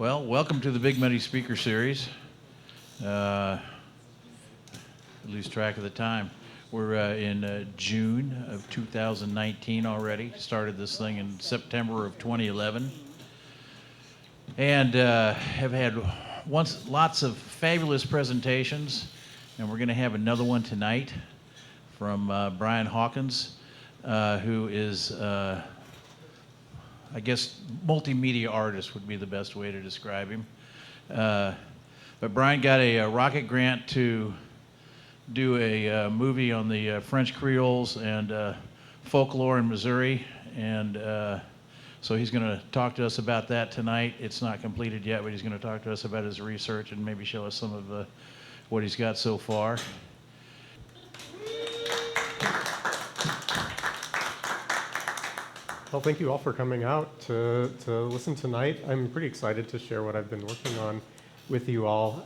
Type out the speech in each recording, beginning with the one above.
Well, welcome to the Big Money Speaker Series. I lose track of the time. We're in June of 2019 already. Started this thing in September of 2011. And have had lots of fabulous presentations. And we're going to have another one tonight from Brian Hawkins, who is I guess multimedia artist would be the best way to describe him. But Brian got a rocket grant to do a movie on the French Creoles and folklore in Missouri, and so he's going to talk to us about that tonight. It's not completed yet, but he's going to talk to us about his research and maybe show us some of what he's got so far. Well, thank you all for coming out to listen tonight. I'm pretty excited to share what I've been working on with you all.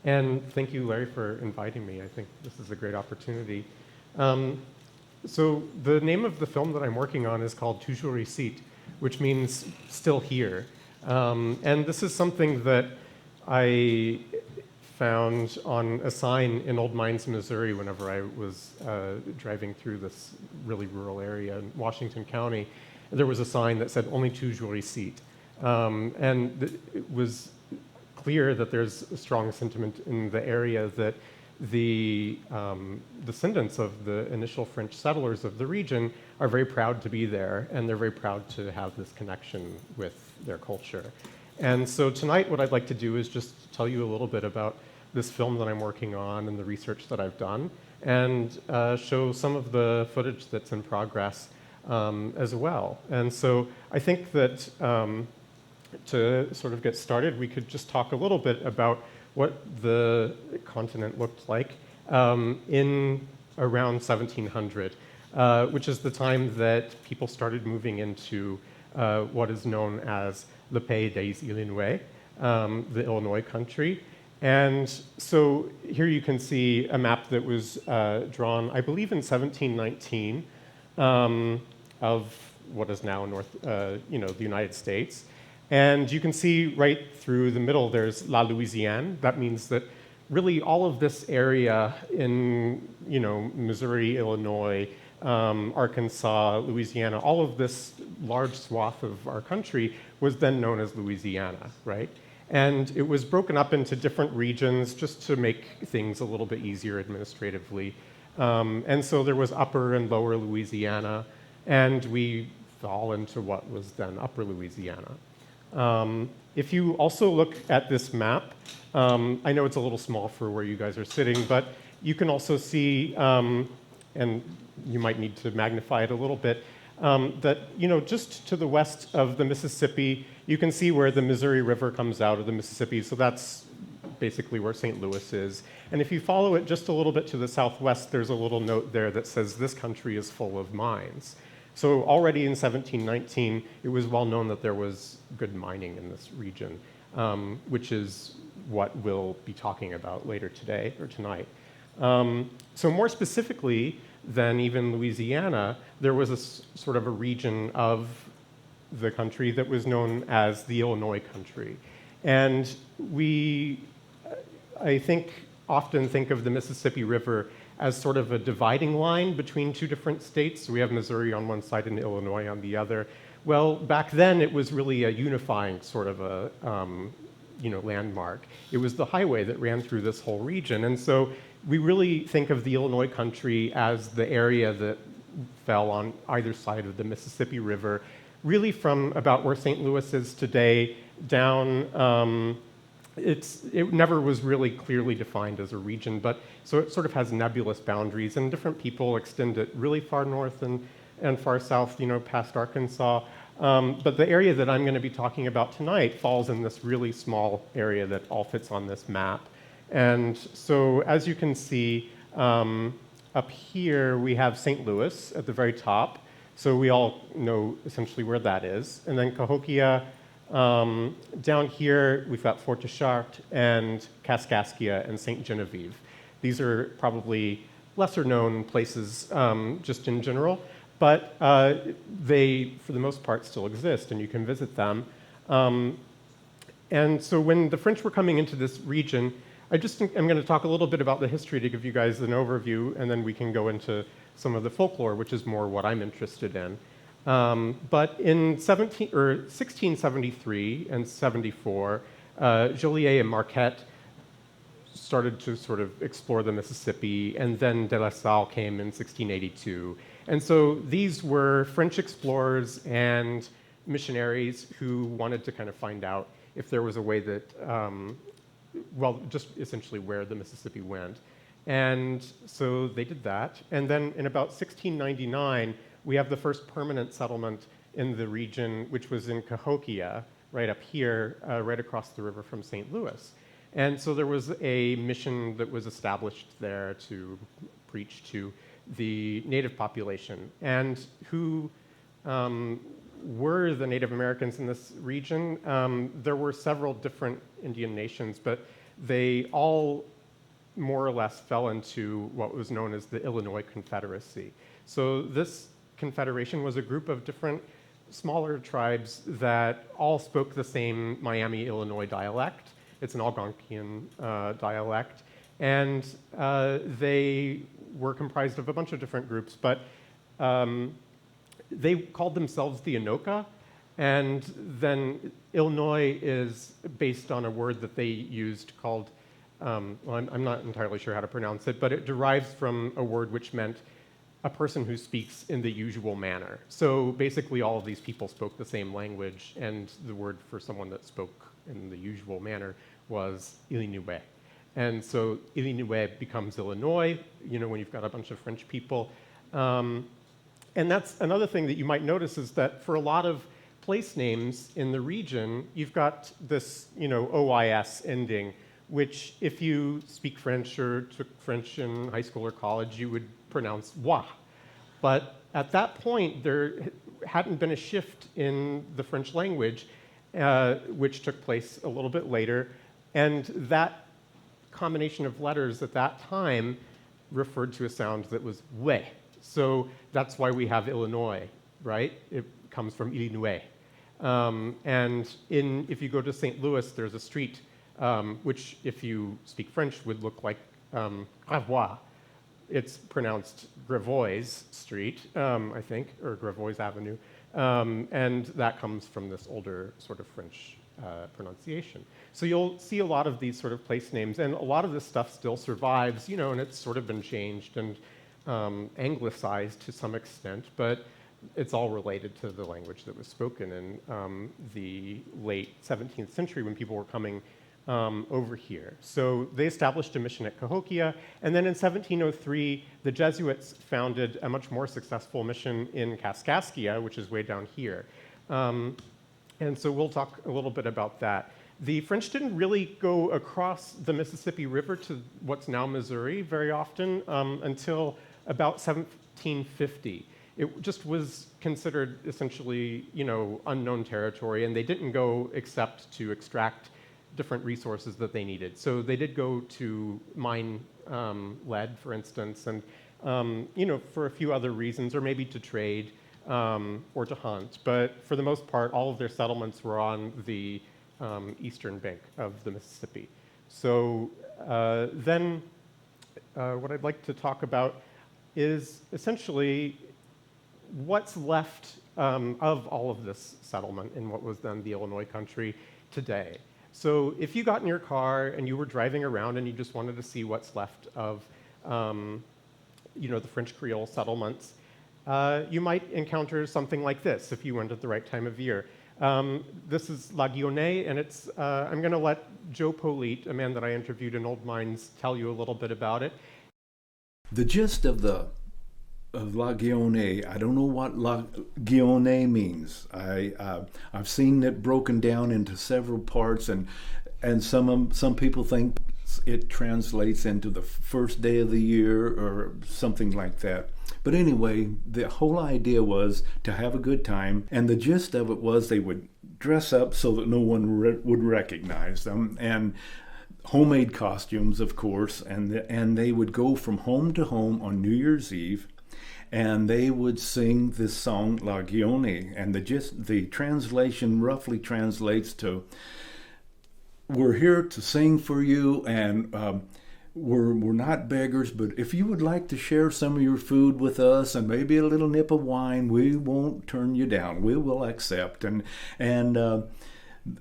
And thank you, Larry, for inviting me. I think this is a great opportunity. So the name of the film that I'm working on is called Toujours ici, which means still here. And this is something that I found on a sign in Old Mines, Missouri, whenever I was driving through this really rural area in Washington County. There was a sign that said, "Only toujours ici." And it was clear that there's a strong sentiment in the area that the descendants of the initial French settlers of the region are very proud to be there, and they're very proud to have this connection with their culture. And so tonight what I'd like to do is just tell you a little bit about this film that I'm working on and the research that I've done, and show some of the footage that's in progress as well. And so I think that to sort of get started, we could just talk a little bit about what the continent looked like in around 1700, which is the time that people started moving into what is known as le Pays des Illinois, the Illinois country. And so here you can see a map that was drawn, I believe, in 1719 of what is now the United States. And you can see right through the middle there's La Louisiane. That means that really all of this area in Missouri, Illinois, Arkansas, Louisiana, all of this large swath of our country was then known as Louisiana, right? And it was broken up into different regions just to make things a little bit easier administratively. And so there was Upper and Lower Louisiana, and we fall into what was then Upper Louisiana. If you also look at this map, I know it's a little small for where you guys are sitting, but you can also see, and you might need to magnify it a little bit, that just to the west of the Mississippi, you can see where the Missouri River comes out of the Mississippi, so that's basically where St. Louis is. And if you follow it just a little bit to the southwest, there's a little note there that says this country is full of mines. So already in 1719, it was well known that there was good mining in this region, which is what we'll be talking about later today or tonight. So more specifically than even Louisiana, there was a sort of a region of the country that was known as the Illinois country. And we, I think, often think of the Mississippi River as sort of a dividing line between two different states. So we have Missouri on one side and Illinois on the other. Well, back then it was really a unifying sort of a landmark. It was the highway that ran through this whole region. And so we really think of the Illinois country as the area that fell on either side of the Mississippi River, really from about where St. Louis is today down. It never was really clearly defined as a region, but so it sort of has nebulous boundaries, and different people extend it really far north and far south, past Arkansas. But the area that I'm going to be talking about tonight falls in this really small area that all fits on this map. And so as you can see, up here we have St. Louis at the very top. So we all know essentially where that is. And then Cahokia, down here we've got Fort de Chartres and Kaskaskia and St. Genevieve. These are probably lesser known places just in general, but they, for the most part, still exist and you can visit them. And so when the French were coming into this region, I just think I'm going to talk a little bit about the history to give you guys an overview, and then we can go into some of the folklore, which is more what I'm interested in. But in 1673 and 74, Joliet and Marquette started to sort of explore the Mississippi, and then De La Salle came in 1682. And so these were French explorers and missionaries who wanted to kind of find out if there was a way that, well, just essentially where the Mississippi went. And so they did that. And then in about 1699, we have the first permanent settlement in the region, which was in Cahokia, right up here, right across the river from St. Louis. And so there was a mission that was established there to preach to the native population. And who were the Native Americans in this region? There were several different Indian nations, but they all more or less fell into what was known as the Illinois Confederacy. So this confederation was a group of different smaller tribes that all spoke the same Miami, Illinois dialect. It's an Algonquian dialect. And they were comprised of a bunch of different groups, but they called themselves the Anoka. And then Illinois is based on a word that they used called, well, I'm not entirely sure how to pronounce it, but it derives from a word which meant a person who speaks in the usual manner. So basically all of these people spoke the same language, and the word for someone that spoke in the usual manner was Illinois. And so Illinois becomes Illinois, you know, when you've got a bunch of French people. And that's another thing that you might notice is that for a lot of place names in the region, you've got this, you know, OIS ending, which if you speak French or took French in high school or college, you would pronounce wa. But at that point, there hadn't been a shift in the French language, which took place a little bit later. And that combination of letters at that time referred to a sound that was we. So that's why we have Illinois, right? It comes from Illinois. And if you go to St. Louis, there's a street which, if you speak French, would look like Gravois. It's pronounced Gravois Street, I think, or Gravois Avenue. And that comes from this older sort of French pronunciation. So you'll see a lot of these sort of place names, and a lot of this stuff still survives, you know, and it's sort of been changed and anglicized to some extent, but it's all related to the language that was spoken in the late 17th century when people were coming over here. So they established a mission at Cahokia, and then in 1703, the Jesuits founded a much more successful mission in Kaskaskia, which is way down here. And so we'll talk a little bit about that. The French didn't really go across the Mississippi River to what's now Missouri very often until about 1750. It just was considered essentially, you know, unknown territory, and they didn't go except to extract different resources that they needed. So they did go to mine lead, for instance, and you know, for a few other reasons, or maybe to trade or to hunt. But for the most part, all of their settlements were on the eastern bank of the Mississippi. So then what I'd like to talk about is essentially what's left of all of this settlement in what was then the Illinois country today. So if you got in your car and you were driving around and you just wanted to see what's left of you know, the French Creole settlements, you might encounter something like this if you went at the right time of year. This is La Guillonnais, and it's, I'm going to let Joe Polite, a man that I interviewed in Old Mines, tell you a little bit about it. The gist of La Guillonnais, I don't know what La Guillonnais means. I've seen it broken down into several parts, and some people think it translates into the first day of the year or something like that. But anyway, the whole idea was to have a good time, and the gist of it was they would dress up so that no one would recognize them, and homemade costumes, of course, and they would go from home to home on New Year's Eve, and they would sing this song La Guillonnais, and the translation roughly translates to we're here to sing for you, and we're not beggars, but if you would like to share some of your food with us and maybe a little nip of wine, we won't turn you down. We will accept, and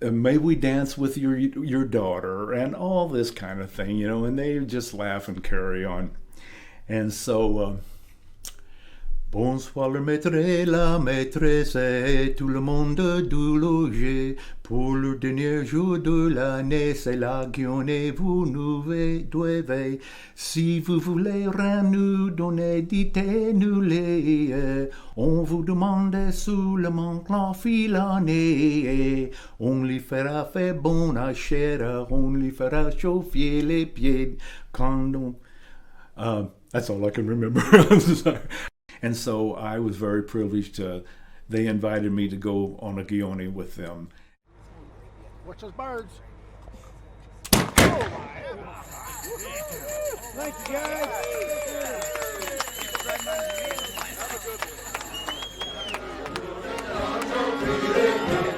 may we dance with your daughter, and all this kind of thing, you know. And they just laugh and carry on. And so, bonsoir le maître et la maîtresse et tout le monde du logis. Pour le dernier jour de l'année, c'est la guionne vous nous devez. Si vous voulez rien nous donner, dites-nous-les. On vous demande seulement la filanée. On lui fera faire bon à chair, on lui fera chauffer les pieds. Quand on... That's all I can remember. I'm sorry. And so I was very privileged they invited me to go on a guione with them. Watch those birds. Thank you, guys.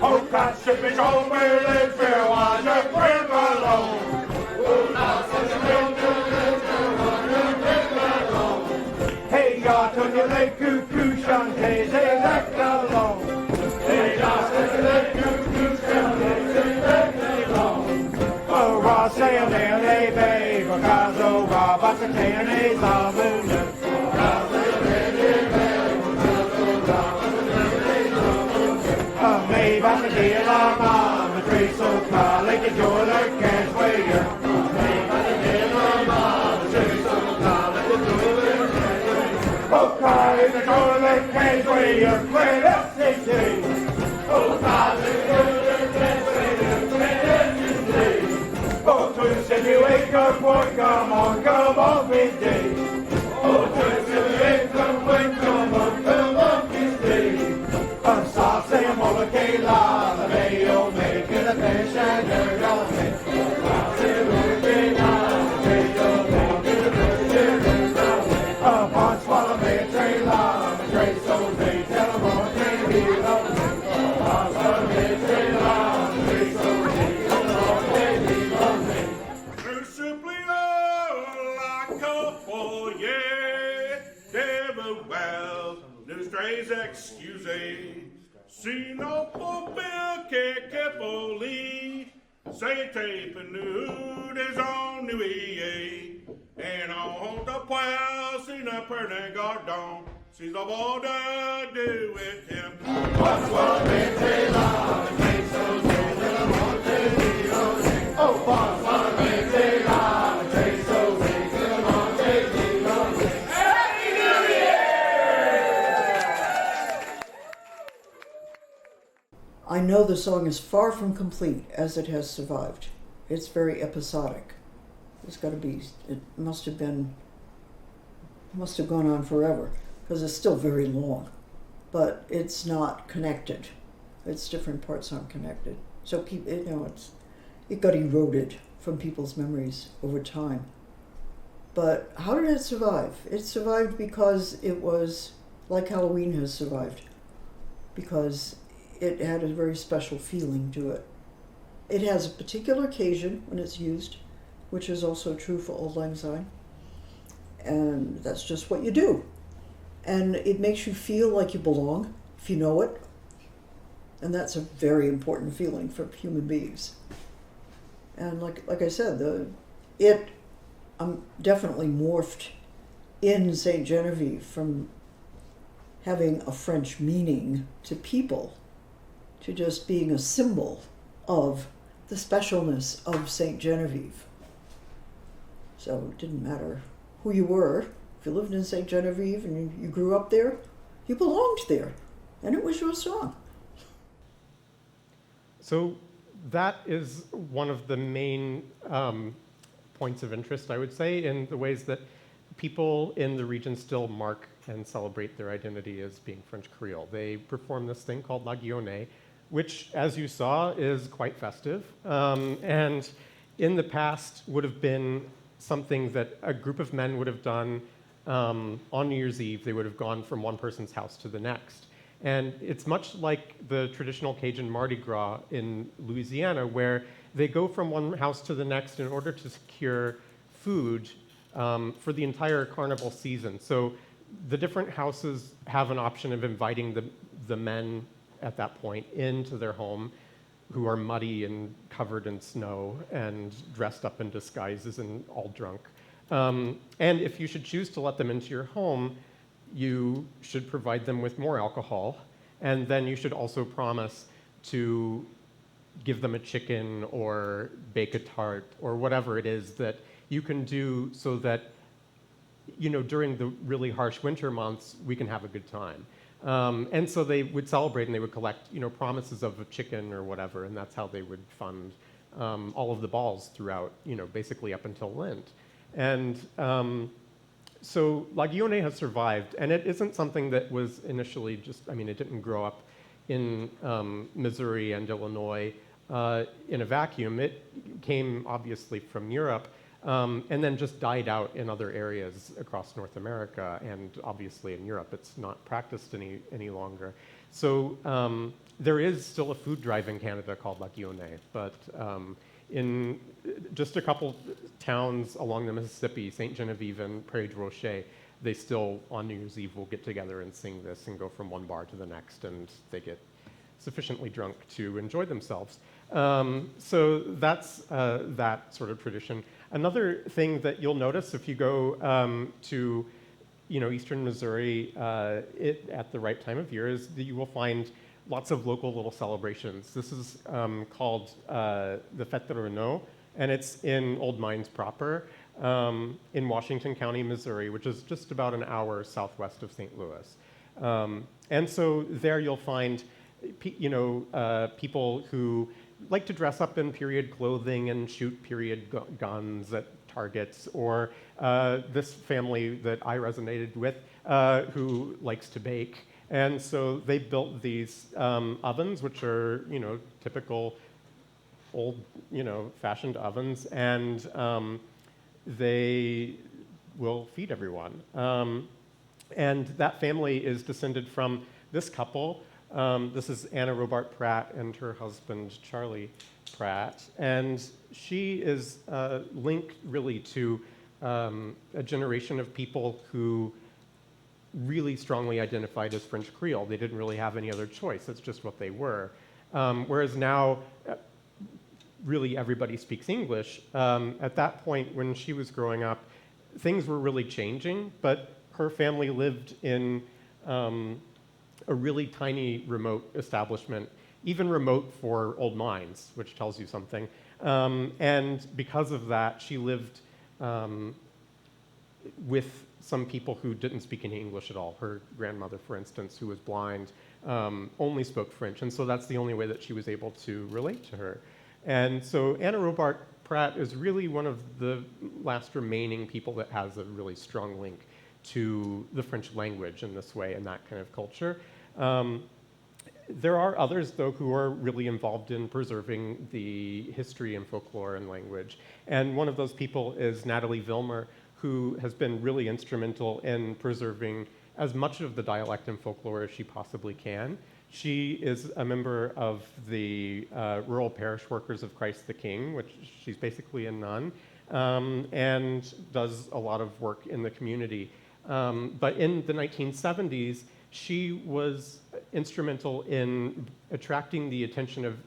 Oh, God, ship is over, let's fair one, the friend alone. Hey, God, to the lake, cuckoo, shantae, they left alone. Hey, God, to the lake, cuckoo, shantae, they left alone. Oh, Ross, say a man, hey, babe, because oh, Rob, I can tell you, all moving. Maybe I can deal our mom, a tree so far, like a joiler can't wait. Maybe I can deal our mom, a tree so far, like a joiler can't wait. Oh, God, if the joiler can't wait, you're great up 16. Oh, God, if the joiler can't wait, you're great up 16. Oh, twist if you wake up, boy, come on, midday. Oh, twist if you wake up, boy, come on, midday. Stop saying locale, the mayo making a fish and you're gonna make. Stop saying locale, the mayo making a fish and you're gonna make. Punch while I make a trail, the trace so they tell them all can't be lonely. Punch while I make a trail, the trace so they tell them all can't be lonely. They're simply all like a couple, yeah. Never well, no strays excusing. See no bill carefully. Say tape and nude is on the way. And on the plow, see no pretty gardon. She's a boy to do with him. What's what they say, love, and make so say that I want to be on him. Oh, what's what they say, love, and make so say that I want to be on him. Happy New Year! I know the song is far from complete as it has survived. It's very episodic. It's got to be, it must have gone on forever because it's still very long, but it's not connected. Its different parts aren't connected. So it got eroded from people's memories over time. But how did it survive? It survived because it was like Halloween has survived, because it had a very special feeling to it. It has a particular occasion when it's used, which is also true for Auld Lang Syne. And that's just what you do. And it makes you feel like you belong, if you know it. And that's a very important feeling for human beings. And like I said, it definitely morphed in St. Genevieve from having a French meaning to people to just being a symbol of the specialness of St. Genevieve. So it didn't matter who you were. If you lived in St. Genevieve and you grew up there, you belonged there, and it was your song. So that is one of the main points of interest, I would say, in the ways that people in the region still mark and celebrate their identity as being French Creole. They perform this thing called La Guionne, which, as you saw, is quite festive, and in the past would have been something that a group of men would have done on New Year's Eve. They would have gone from one person's house to the next, And it's much like the traditional Cajun Mardi Gras in Louisiana, where they go from one house to the next in order to secure food for the entire carnival season. So the different houses have an option of inviting the men at that point into their home, who are muddy and covered in snow and dressed up in disguises and all drunk. And if you should choose to let them into your home, you should provide them with more alcohol, and then you should also promise to give them a chicken or bake a tart or whatever it is that you can do so that, you know, during the really harsh winter months, we can have a good time. And so they would celebrate and they would collect, you know, promises of a chicken or whatever, and that's how they would fund all of the balls throughout, you know, basically up until Lent. And so La Guillonne has survived, and it isn't something that was initially just, I mean, it didn't grow up in Missouri and Illinois in a vacuum. It came obviously from Europe, and then just died out in other areas across North America, and obviously in Europe it's not practiced any longer. So there is still a food drive in Canada called La Guillonne, but in just a couple towns along the Mississippi, St. Genevieve and Prairie du Rocher, they still, on New Year's Eve, will get together and sing this and go from one bar to the next, and they get sufficiently drunk to enjoy themselves. So that's that sort of tradition. Another thing that you'll notice if you go to, you know, eastern Missouri at the right time of year is that you will find lots of local little celebrations. This is called the Fête de Rune, and it's in Old Mines proper in Washington County, Missouri, which is just about an hour southwest of St. Louis. And so there you'll find, you know, people who like to dress up in period clothing and shoot period guns at targets, or this family that I resonated with who likes to bake. And so they built these ovens, which are, you know, typical old, you know, fashioned ovens, and they will feed everyone. And that family is descended from this couple. This is Anna Robart Pratt and her husband, Charlie Pratt. And she is linked really to a generation of people who really strongly identified as French Creole. They didn't really have any other choice. That's just what they were. Whereas now, really everybody speaks English. At that point, when she was growing up, things were really changing, but her family lived in a really tiny, remote establishment, even remote for Old Mines, which tells you something. And because of that, she lived with some people who didn't speak any English at all. Her grandmother, for instance, who was blind, only spoke French, and so that's the only way that she was able to relate to her. And so Anna Robart Pratt is really one of the last remaining people that has a really strong link to the French language in this way and that kind of culture. There are others, though, who are really involved in preserving the history and folklore and language. And one of those people is Natalie Vilmer, who has been really instrumental in preserving as much of the dialect and folklore as she possibly can. She is a member of the Rural Parish Workers of Christ the King, which she's basically a nun, and does a lot of work in the community. But in the 1970s, she was instrumental in attracting the attention of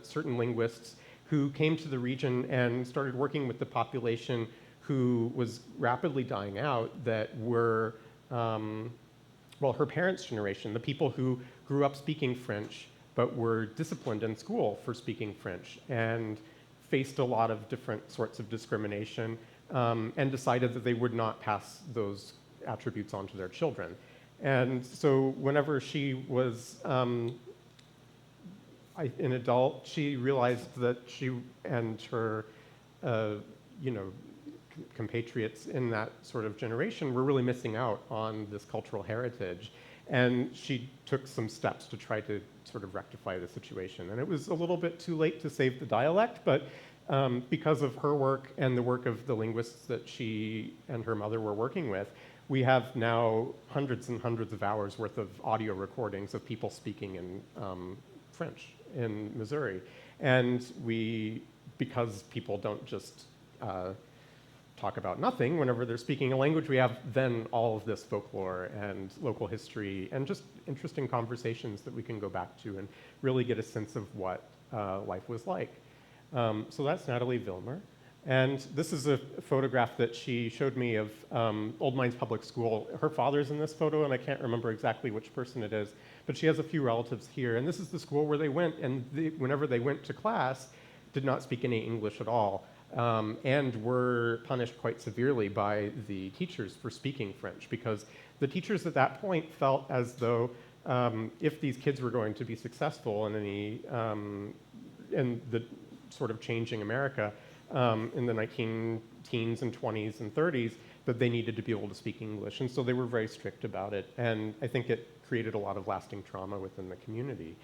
certain linguists who came to the region and started working with the population who was rapidly dying out, that were, well, her parents' generation, the people who grew up speaking French but were disciplined in school for speaking French and faced a lot of different sorts of discrimination, and decided that they would not pass those attributes on to their children. And so whenever she was an adult, she realized that she and her, you know, compatriots in that sort of generation were really missing out on this cultural heritage. And she took some steps to try to sort of rectify the situation. And it was a little bit too late to save the dialect, but because of her work and the work of the linguists that she and her mother were working with, we have now hundreds and hundreds of hours worth of audio recordings of people speaking in French in Missouri. And because people don't just talk about nothing whenever they're speaking a language, we have then all of this folklore and local history and just interesting conversations that we can go back to and really get a sense of what life was like. So that's Natalie Vilmer. And this is a photograph that she showed me of Old Mines Public School. Her father's in this photo, and I can't remember exactly which person it is, but she has a few relatives here. And this is the school where they went, and whenever they went to class, did not speak any English at all, and were punished quite severely by the teachers for speaking French, because the teachers at that point felt as though if these kids were going to be successful in in the sort of changing America, in the 19-teens and 20s and 30s, that they needed to be able to speak English. And so they were very strict about it. And I think it created a lot of lasting trauma within the community.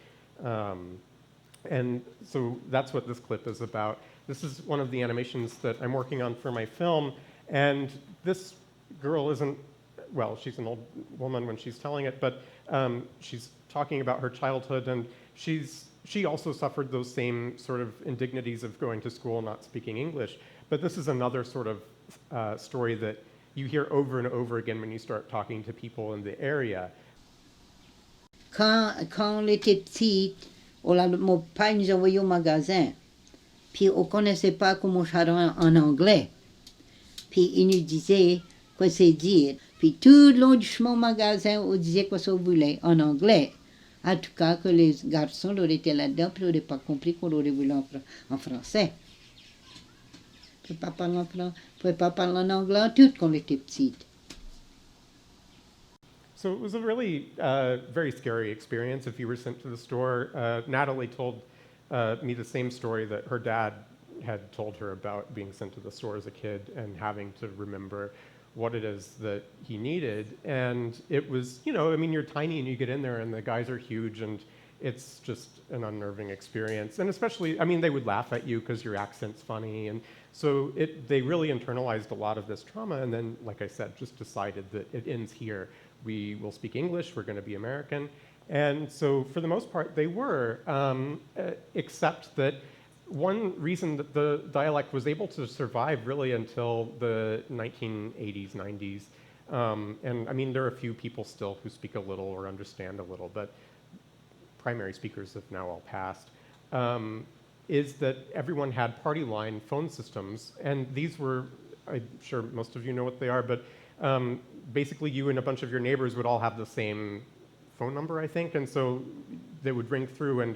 And so that's what this clip is about. This is one of the animations that I'm working on for my film. And this girl isn't, well, she's an old woman when she's telling it, but she's talking about her childhood, and she also suffered those same sort of indignities of going to school not speaking English. But this is another sort of story that you hear over and over again when you start talking to people in the area. Quand on était petite, mon père nous envoyait au magasin, puis on ne connaissait pas comment chanter en anglais. Puis il nous disait quoi c'est dire. Puis tout le long du chemin au magasin, on disait quoi ça voulait en anglais. En tout cas, que les garçons étaient là-dedans, puis on n'aurait pas compris qu'on aurait voulu en français. On ne pouvait pas parler en anglais en tout quand on était petite. So it was a really very scary experience if you were sent to the store. Natalie told me the same story that her dad had told her about being sent to the store as a kid and having to remember what it is that he needed. And it was, you know, I mean, you're tiny and you get in there and the guys are huge, and it's just an unnerving experience. And especially, I mean, they would laugh at you because your accent's funny. And so they really internalized a lot of this trauma. And then, like I said, just decided that it ends here. We will speak English, we're going to be American. And so for the most part, they were, except that one reason that the dialect was able to survive really until the 1980s, 90s, and I mean, there are a few people still who speak a little or understand a little, but primary speakers have now all passed, is that everyone had Partyline phone systems, and these were, I'm sure most of you know what they are, but basically you and a bunch of your neighbors would all have the same phone number, I think, and so they would ring through, and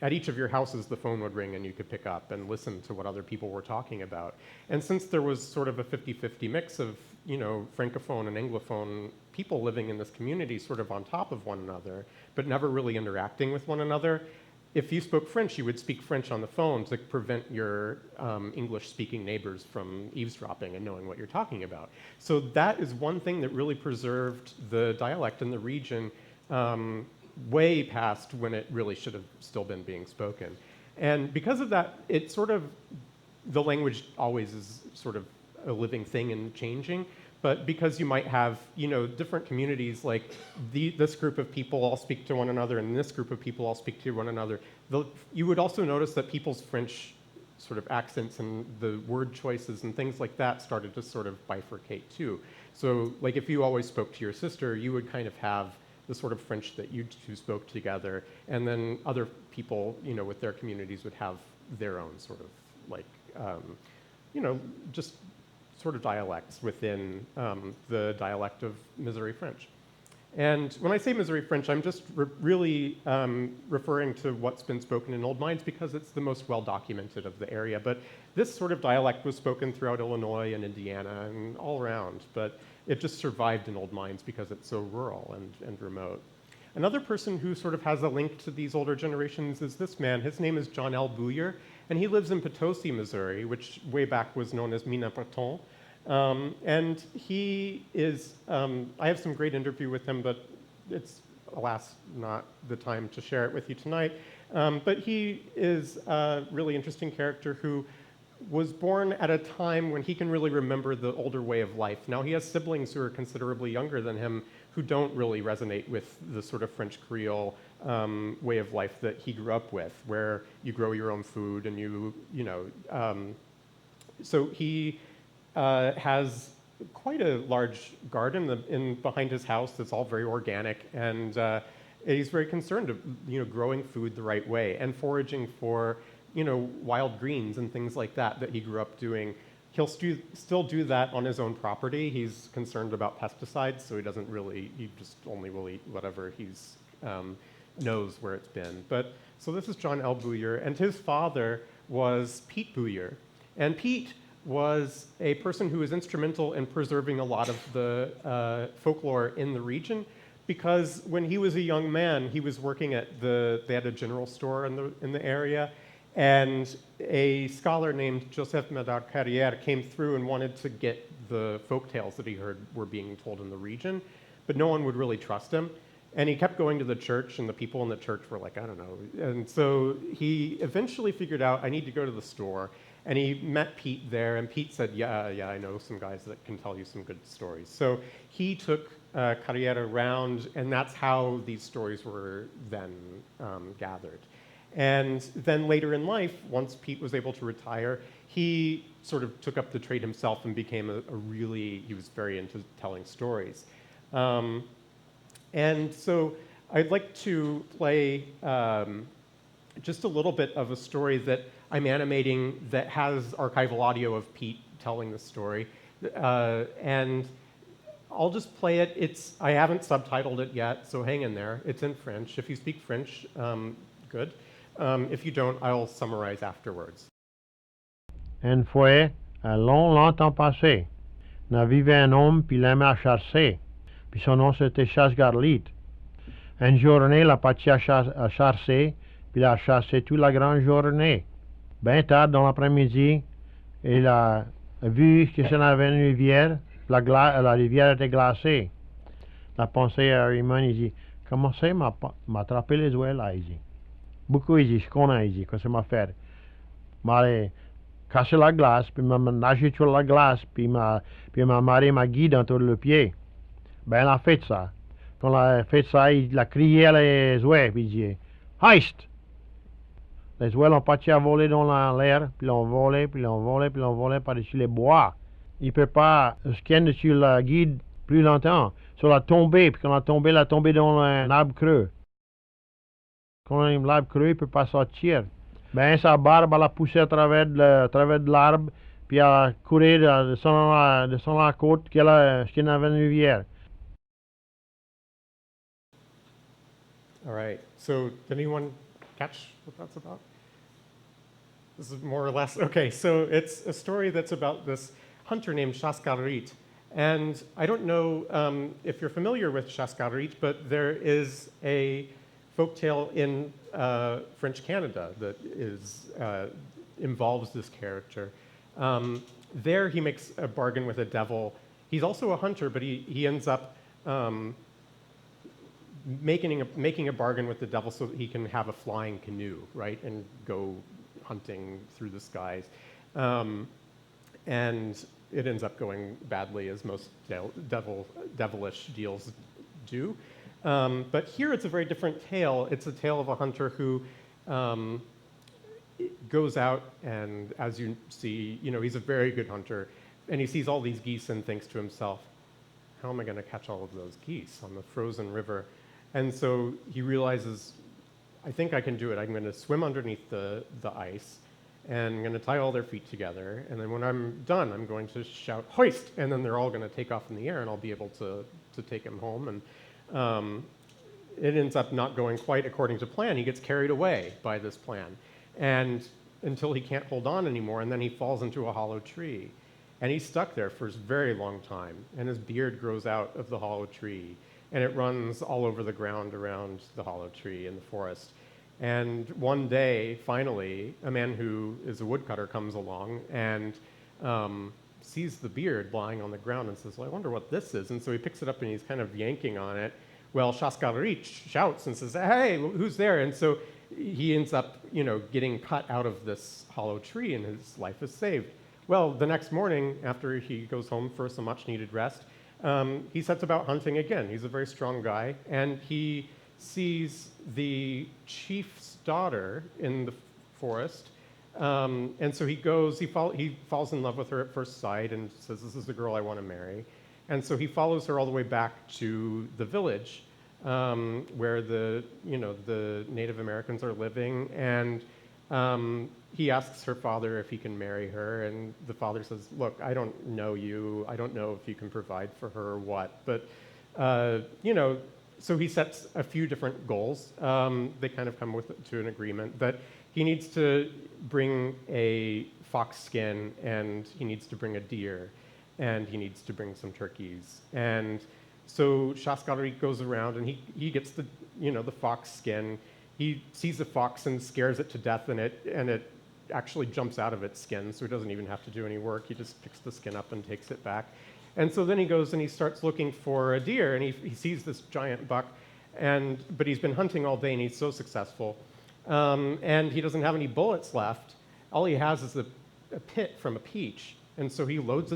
at each of your houses the phone would ring and you could pick up and listen to what other people were talking about. And since there was sort of a 50-50 mix of, you know, Francophone and Anglophone people living in this community sort of on top of one another, but never really interacting with one another, if you spoke French, you would speak French on the phone to prevent your English-speaking neighbors from eavesdropping and knowing what you're talking about. So that is one thing that really preserved the dialect in the region way past when it really should have still been being spoken. And because of that, it sort of, the language always is sort of a living thing and changing. But because you might have, you know, different communities, like this group of people all speak to one another, and this group of people all speak to one another, you would also notice that people's French sort of accents and the word choices and things like that started to sort of bifurcate too. So, like, if you always spoke to your sister, you would kind of have the sort of French that you two spoke together, and then other people, you know, with their communities would have their own sort of, like, you know, just sort of dialects within the dialect of Missouri French. And when I say Missouri French, I'm just really referring to what's been spoken in Old Mines because it's the most well-documented of the area. But this sort of dialect was spoken throughout Illinois and Indiana and all around, but it just survived in Old Mines because it's so rural and remote. Another person who sort of has a link to these older generations is this man. His name is John L. Booyer, and he lives in Potosi, Missouri, which way back was known as Minapaton. And he is, I have some great interview with him, but it's, alas, not the time to share it with you tonight. But he is a really interesting character who was born at a time when he can really remember the older way of life. Now, he has siblings who are considerably younger than him who don't really resonate with the sort of French Creole way of life that he grew up with, where you grow your own food and so he has quite a large garden behind his house that's all very organic, and he's very concerned of growing food the right way and foraging for wild greens and things like that he grew up doing. He'll still do that on his own property. He's concerned about pesticides, so he just only will eat whatever he's knows where it's been. But so this is John L. Bouyer, and his father was Pete Bouyer. And Pete was a person who was instrumental in preserving a lot of the folklore in the region, because when he was a young man, he was working at they had a general store in the area, and a scholar named Joseph Médard Carrière came through and wanted to get the folk tales that he heard were being told in the region, but no one would really trust him. And he kept going to the church, and the people in the church were like, I don't know. And so he eventually figured out, I need to go to the store. And he met Pete there, and Pete said, yeah, I know some guys that can tell you some good stories. So he took Carrière around, and that's how these stories were then gathered. And then later in life, once Pete was able to retire, he sort of took up the trade himself and became he was very into telling stories. And so I'd like to play just a little bit of a story that I'm animating that has archival audio of Pete telling the story. And I'll just play it. I haven't subtitled it yet, so hang in there. It's in French. If you speak French, good. If you don't, I'll summarize afterwards. Une fois, longtemps passé, n'a vivait un homme puis l'aimait à chasser, puis son nom c'était Shas Gava. Une journée, la partie à chasser, puis il a chassé toute la grande journée. Ben tard dans l'après-midi, il a vu que s'en avait une rivière, la rivière était glacée. Il a pensé à Rune, il dit, comment c'est m'attraper les oies là, il dit. Beaucoup, il dit, je connais, il dit, qu'est-ce que m'a fait? M'a cassé la glace, puis m'a nagé sur la glace, puis m'a marré ma guide entre le pied. Ben, il a fait ça. Quand il a fait ça, il a crié à les oies, puis il dit, Heist! Les oies ont parti à voler dans l'air, puis l'ont volé, puis l'ont volé, puis l'ont volé par-dessus les bois. Il ne peut pas scanner sur la guide plus longtemps. So, il a tombé, puis quand il a tombé dans un arbre creux. Quand l'arbre creux, il ne peut pas sortir. Ben, sa barbe, elle a poussé à travers de l'arbre, puis elle a couru de la côte qu'il y avait une rivière. All right. So, did anyone catch what that's about? This is more or less, okay, so it's a story that's about this hunter named Shas Gava. And I don't know if you're familiar with Shas Gava, but there is a folktale in French Canada that involves this character. There he makes a bargain with a devil. He's also a hunter, but he ends up making a bargain with the devil so that he can have a flying canoe, right, and go hunting through the skies. And it ends up going badly, as most devilish deals do. But here it's a very different tale. It's a tale of a hunter who goes out, and as you see, he's a very good hunter, and he sees all these geese and thinks to himself, how am I going to catch all of those geese on the frozen river? And so he realizes, I think I can do it. I'm going to swim underneath the ice, and I'm going to tie all their feet together, and then when I'm done, I'm going to shout, hoist, and then they're all going to take off in the air, and I'll be able to take him home. And it ends up not going quite according to plan. He gets carried away by this plan, and until he can't hold on anymore, and then he falls into a hollow tree. And he's stuck there for a very long time, and his beard grows out of the hollow tree, and it runs all over the ground around the hollow tree in the forest. And one day, finally, a man who is a woodcutter comes along and sees the beard lying on the ground and says, well, I wonder what this is. And so he picks it up and he's kind of yanking on it. Well, Shas Gava shouts and says, hey, who's there? And so he ends up, getting cut out of this hollow tree, and his life is saved. Well, the next morning, after he goes home for some much-needed rest, he sets about hunting again. He's a very strong guy, and he sees the chief's daughter in the forest. And so he falls in love with her at first sight and says, "This is the girl I want to marry." And so he follows her all the way back to the village where the Native Americans are living, and he asks her father if he can marry her, and the father says, "Look, I don't know you. I don't know if you can provide for her or what." But, so he sets a few different goals. They kind of come to an agreement that he needs to bring a fox skin, and he needs to bring a deer, and he needs to bring some turkeys. And so Shas Gava goes around, and he gets the fox skin. He sees a fox and scares it to death, and it actually jumps out of its skin, so he doesn't even have to do any work. He just picks the skin up and takes it back. And so then he goes and he starts looking for a deer, and he sees this giant buck, but he's been hunting all day, and he's so successful. And he doesn't have any bullets left. All he has is a pit from a peach. And so he loads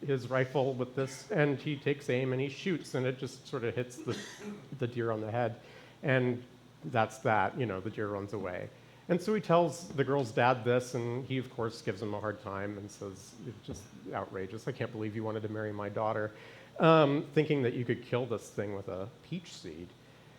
his rifle with this, and he takes aim, and he shoots, and it just sort of hits the deer on the head. And that's that, the deer runs away. And so he tells the girl's dad this, and he, of course, gives him a hard time and says, "It's just outrageous. I can't believe you wanted to marry my daughter, thinking that you could kill this thing with a peach seed."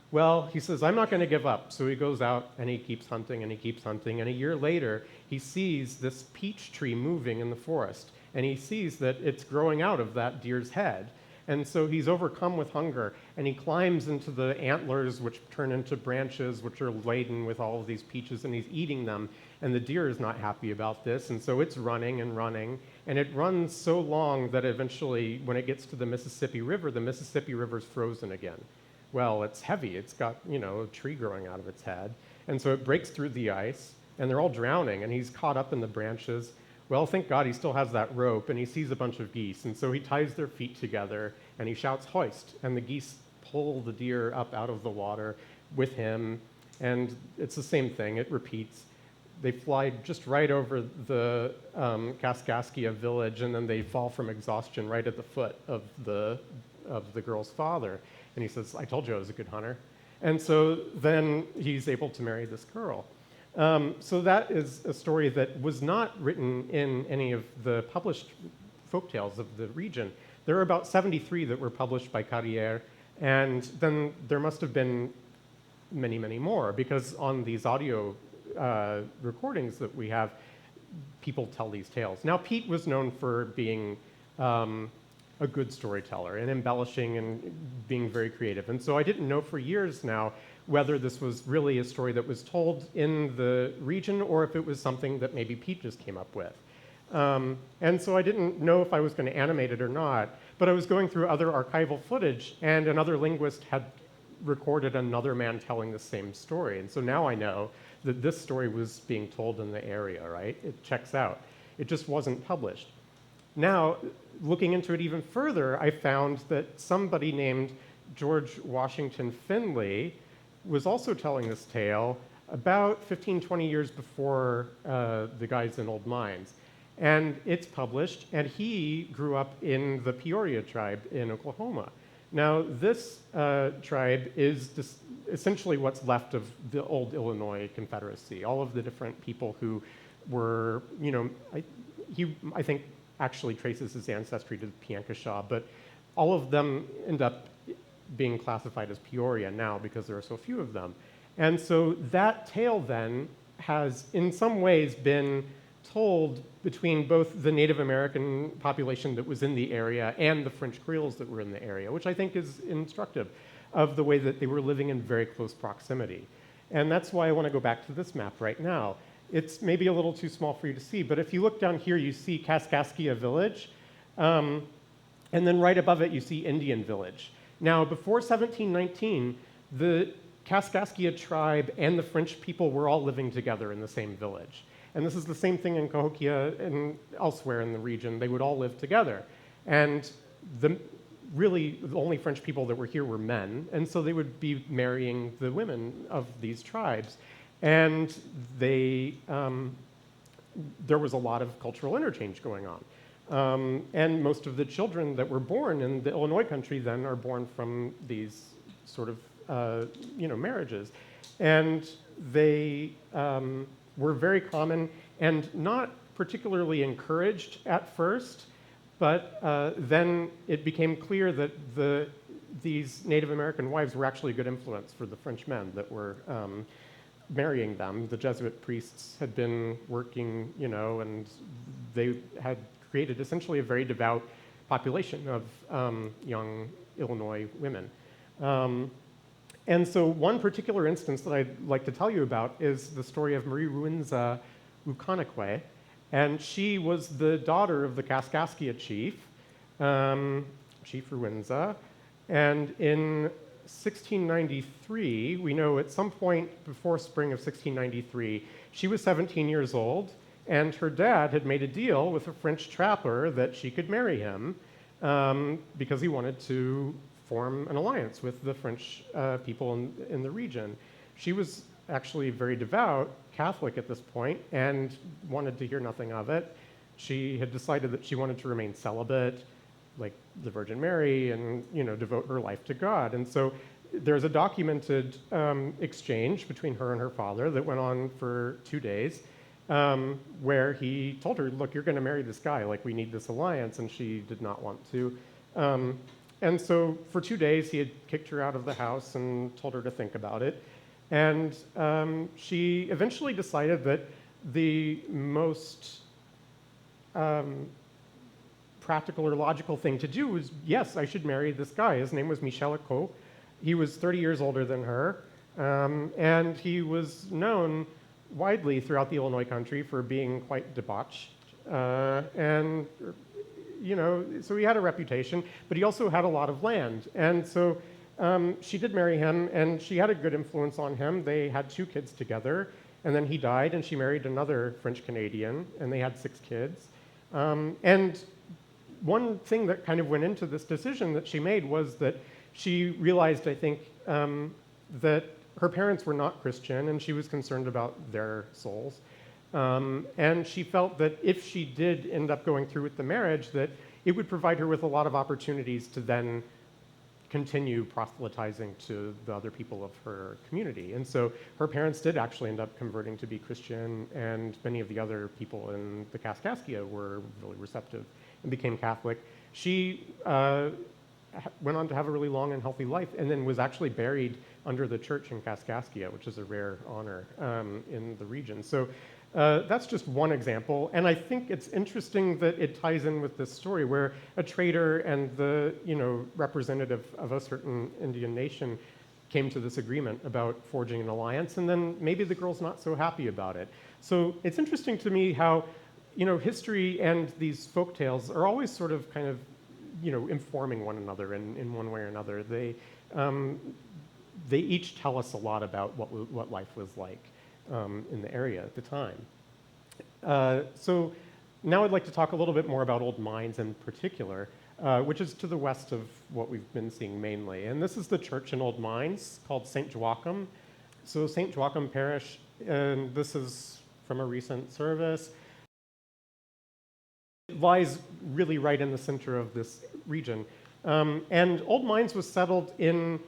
Well, he says, "I'm not going to give up." So he goes out, and he keeps hunting, and he keeps hunting. And a year later, he sees this peach tree moving in the forest, and he sees that it's growing out of that deer's head. And so he's overcome with hunger, and he climbs into the antlers, which turn into branches, which are laden with all of these peaches, and he's eating them. And the deer is not happy about this, and so it's running and running, and it runs so long that eventually, when it gets to the Mississippi River's frozen again. Well, it's heavy. It's got, a tree growing out of its head. And so it breaks through the ice, and they're all drowning, and he's caught up in the branches. Well, thank God he still has that rope, and he sees a bunch of geese, and so he ties their feet together, and he shouts, "Hoist!" And the geese pull the deer up out of the water with him, and it's the same thing. It repeats. They fly just right over the Kaskaskia village, and then they fall from exhaustion right at the foot of the girl's father. And he says, "I told you I was a good hunter." And so then he's able to marry this girl. So that is a story that was not written in any of the published folktales of the region. There are about 73 that were published by Carrière, and then there must have been many, many more, because on these audio recordings that we have, people tell these tales. Now, Pete was known for being a good storyteller and embellishing and being very creative. And so I didn't know for years now whether this was really a story that was told in the region or if it was something that maybe Pete just came up with. And so I didn't know if I was going to animate it or not, but I was going through other archival footage, and another linguist had recorded another man telling the same story. And so now I know that this story was being told in the area, right? It checks out. It just wasn't published. Now, looking into it even further, I found that somebody named George Washington Finley was also telling this tale about 15, 20 years before the guys in Old Mines. And it's published, and he grew up in the Peoria tribe in Oklahoma. Now, this tribe is essentially what's left of the old Illinois Confederacy. All of the different people who were, I think actually traces his ancestry to Piankashaw, but all of them end up being classified as Peoria now because there are so few of them. And so that tale then has in some ways been told between both the Native American population that was in the area and the French Creoles that were in the area, which I think is instructive of the way that they were living in very close proximity. And that's why I want to go back to this map right now. It's maybe a little too small for you to see, but if you look down here, you see Kaskaskia Village, and then right above it, you see Indian Village. Now, before 1719, the Kaskaskia tribe and the French people were all living together in the same village. And this is the same thing in Cahokia and elsewhere in the region. They would all live together. And the only French people that were here were men, and so they would be marrying the women of these tribes. And they, there was a lot of cultural interchange going on. And most of the children that were born in the Illinois country then are born from these sort of, marriages. And they were very common and not particularly encouraged at first, but then it became clear that these Native American wives were actually a good influence for the French men that were marrying them. The Jesuit priests had been working, and they had created essentially a very devout population of young Illinois women. And so one particular instance that I'd like to tell you about is the story of Marie Ruenza Uconakwe. And she was the daughter of the Kaskaskia chief, Chief Ruenza. And in 1693, we know at some point before spring of 1693, she was 17 years old, and her dad had made a deal with a French trapper that she could marry him because he wanted to form an alliance with the French people in the region. She was actually very devout Catholic at this point and wanted to hear nothing of it. She had decided that she wanted to remain celibate, like the Virgin Mary, and devote her life to God. And so there's a documented exchange between her and her father that went on for 2 days, where he told her, look, you're going to marry this guy, like we need this alliance, and she did not want to. And so for 2 days, he had kicked her out of the house and told her to think about it. And she eventually decided that the most practical or logical thing to do was, yes, I should marry this guy. His name was Michel Ecot. He was 30 years older than her, and he was known widely throughout the Illinois country for being quite debauched. And so he had a reputation, but he also had a lot of land. And so she did marry him, and she had a good influence on him. They had 2 kids together, and then he died, and she married another French Canadian, and they had 6 kids. And one thing that kind of went into this decision that she made was that she realized, I think, that her parents were not Christian, and she was concerned about their souls. And she felt that if she did end up going through with the marriage, that it would provide her with a lot of opportunities to then continue proselytizing to the other people of her community. And so her parents did actually end up converting to be Christian, and many of the other people in the Kaskaskia were really receptive and became Catholic. She went on to have a really long and healthy life, and then was actually buried under the church in Kaskaskia, which is a rare honor in the region. So that's just one example, and I think it's interesting that it ties in with this story where a trader and the representative of a certain Indian nation came to this agreement about forging an alliance, and then maybe the girl's not so happy about it. So it's interesting to me how history and these folk tales are always sort of kind of informing one another in one way or another. They each tell us a lot about what life was like in the area at the time. So now I'd like to talk a little bit more about Old Mines in particular, which is to the west of what we've been seeing mainly. And this is the church in Old Mines called St. Joachim. So St. Joachim Parish, and this is from a recent service, lies really right in the center of this region. And Old Mines was settled in,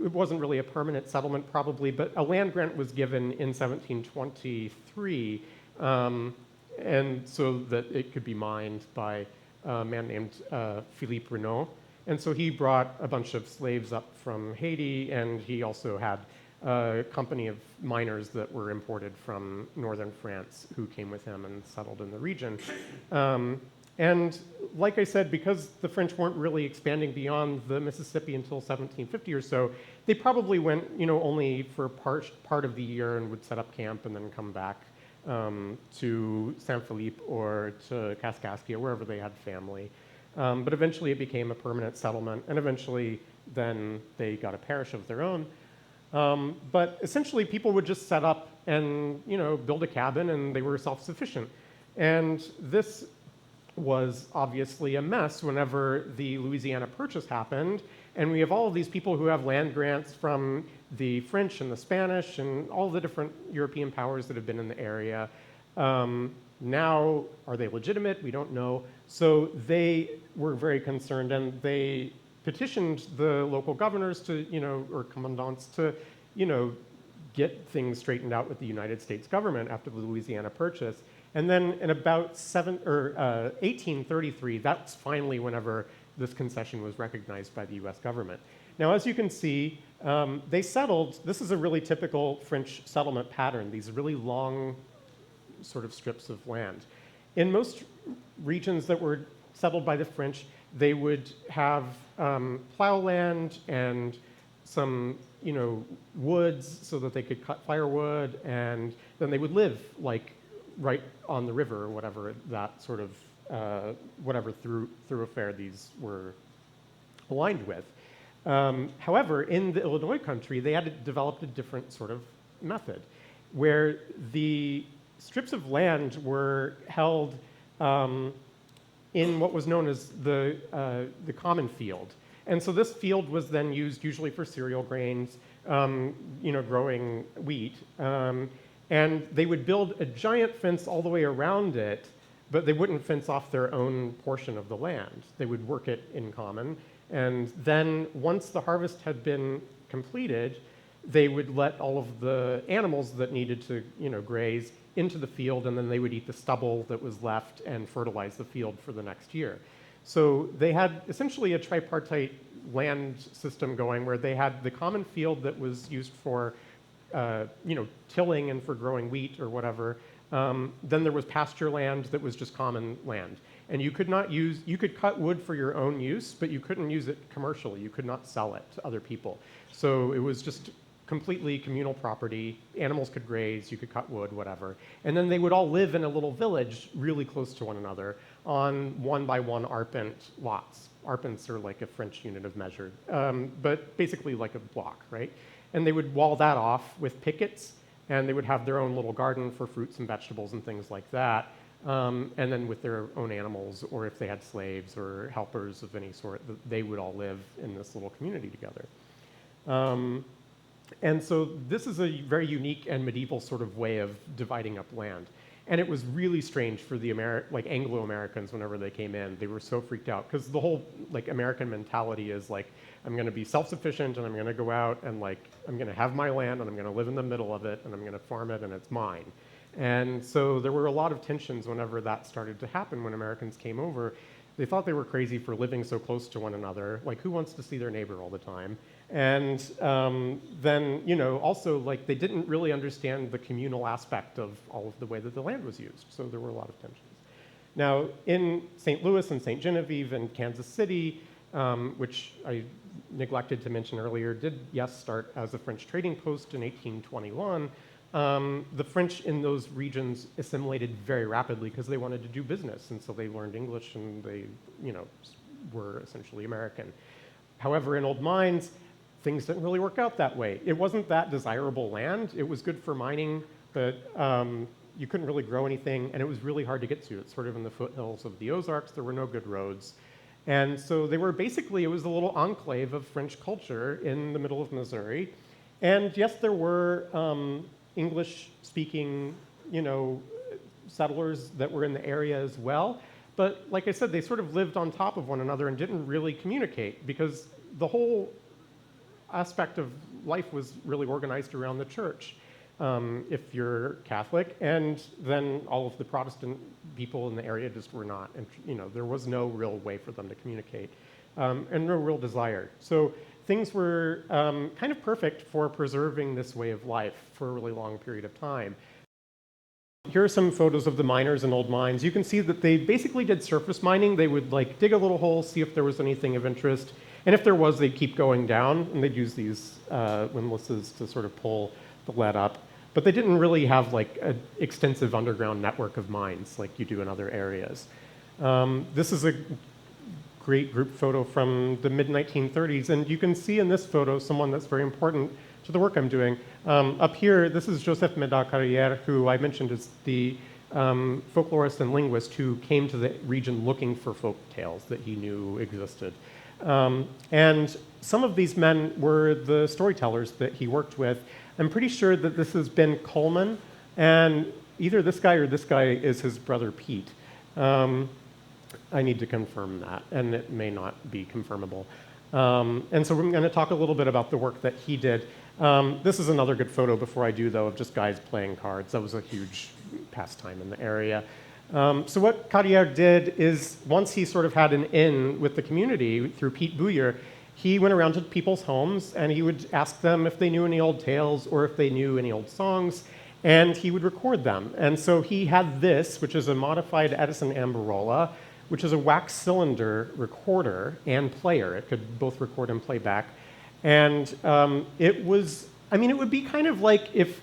it wasn't really a permanent settlement probably, but a land grant was given in 1723, and so that it could be mined by a man named Philippe Rune. And so he brought a bunch of slaves up from Haiti, and he also had a company of miners that were imported from northern France who came with him and settled in the region. And like I said, because the French weren't really expanding beyond the Mississippi until 1750 or so, they probably went, only for part of the year and would set up camp and then come back to San Felipe or to Kaskaskia, wherever they had family. But eventually it became a permanent settlement, and eventually then they got a parish of their own. But essentially people would just set up and build a cabin, and they were self-sufficient. And this was obviously a mess whenever the Louisiana Purchase happened, And we have all of these people who have land grants from the French and the Spanish and all the different European powers that have been in the area. Now, are they legitimate? We don't know. So they were very concerned, and they petitioned the local governors to, or commandants to, get things straightened out with the United States government after the Louisiana Purchase. And then in about 1833, that's finally whenever this concession was recognized by the US government. Now, as you can see, they settled. This is a really typical French settlement pattern, these really long sort of strips of land. In most regions that were settled by the French, they would have plowland and some, woods so that they could cut firewood, and then they would live like right on the river or whatever that sort of whatever thoroughfare these were aligned with. However, in the Illinois country, they had developed a different sort of method, where the strips of land were held in what was known as the common field. And so this field was then used usually for cereal grains, growing wheat. And they would build a giant fence all the way around it, but they wouldn't fence off their own portion of the land. They would work it in common. And then once the harvest had been completed, they would let all of the animals that needed to, graze into the field, and then they would eat the stubble that was left and fertilize the field for the next year. So they had essentially a tripartite land system going, where they had the common field that was used for, tilling and for growing wheat or whatever. Then there was pasture land that was just common land. And you could cut wood for your own use, but you couldn't use it commercially. You could not sell it to other people. So it was just completely communal property. Animals could graze, you could cut wood, whatever. And then they would all live in a little village really close to one another on 1-by-1 arpent lots. Arpents are like a French unit of measure, but basically like a block, right? And they would wall that off with pickets, and they would have their own little garden for fruits and vegetables and things like that. And then with their own animals, or if they had slaves or helpers of any sort, they would all live in this little community together. And so this is a very unique and medieval sort of way of dividing up land. And it was really strange for the Anglo-Americans whenever they came in. They were so freaked out because the whole American mentality is like, I'm going to be self-sufficient, and I'm going to go out and I'm going to have my land, and I'm going to live in the middle of it, and I'm going to farm it, and it's mine. And so there were a lot of tensions whenever that started to happen when Americans came over. They thought they were crazy for living so close to one another. Like, who wants to see their neighbor all the time? And then, also, they didn't really understand the communal aspect of all of the way that the land was used. So there were a lot of tensions. Now, in St. Louis and St. Genevieve and Kansas City, which I neglected to mention earlier, did, yes, start as a French trading post in 1821. The French in those regions assimilated very rapidly because they wanted to do business, and so they learned English, and they, were essentially American. However, in old mines, things didn't really work out that way. It wasn't that desirable land. It was good for mining, but you couldn't really grow anything, and it was really hard to get to. It's sort of in the foothills of the Ozarks. There were no good roads. And so they were basically, it was a little enclave of French culture in the middle of Missouri. And yes, there were English-speaking, settlers that were in the area as well. But like I said, they sort of lived on top of one another and didn't really communicate because the whole aspect of life was really organized around the church, if you're Catholic, and then all of the Protestant people in the area just were not. And there was no real way for them to communicate, and no real desire. So things were kind of perfect for preserving this way of life for a really long period of time. Here are some photos of the miners in old mines. You can see that they basically did surface mining. They would dig a little hole, see if there was anything of interest. And if there was, they'd keep going down, and they'd use these windlasses to sort of pull the lead up. But they didn't really have an extensive underground network of mines like you do in other areas. This is a great group photo from the mid-1930s, and you can see in this photo someone that's very important to the work I'm doing. Up here, this is Joseph Médard-Carrière, who I mentioned is the folklorist and linguist who came to the region looking for folk tales that he knew existed. And some of these men were the storytellers that he worked with. I'm pretty sure that this has been Coleman, and either this guy or this guy is his brother Pete. I need to confirm that, and it may not be confirmable. And so we're going to talk a little bit about the work that he did. This is another good photo before I do, though, of just guys playing cards. That was a huge pastime in the area. So what Carrière did is, once he sort of had an in with the community through Pete Bouyer, he went around to people's homes and he would ask them if they knew any old tales or if they knew any old songs, and he would record them. And so he had this, which is a modified Edison Amberola, which is a wax cylinder recorder and player. It could both record and play back. And it was, I mean, it would be kind of like if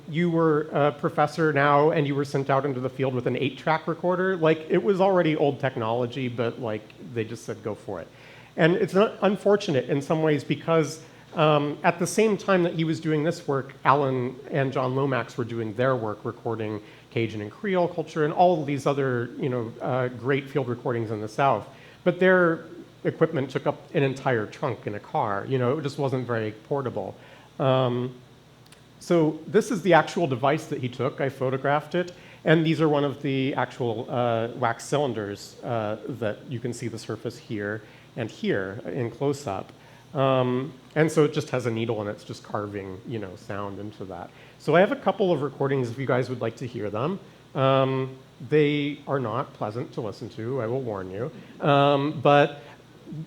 you were a professor now and you were sent out into the field with an 8-track recorder. Like, it was already old technology, but like they just said, go for it. And it's not unfortunate in some ways because at the same time that he was doing this work, Alan and John Lomax were doing their work recording Cajun and Creole culture and all of these other, great field recordings in the South. But their equipment took up an entire trunk in a car. It just wasn't very portable. So this is the actual device that he took. I photographed it. And these are one of the actual wax cylinders that you can see the surface here and here in close-up. And so it just has a needle and it's just carving, sound into that. So I have a couple of recordings if you guys would like to hear them. They are not pleasant to listen to, I will warn you. But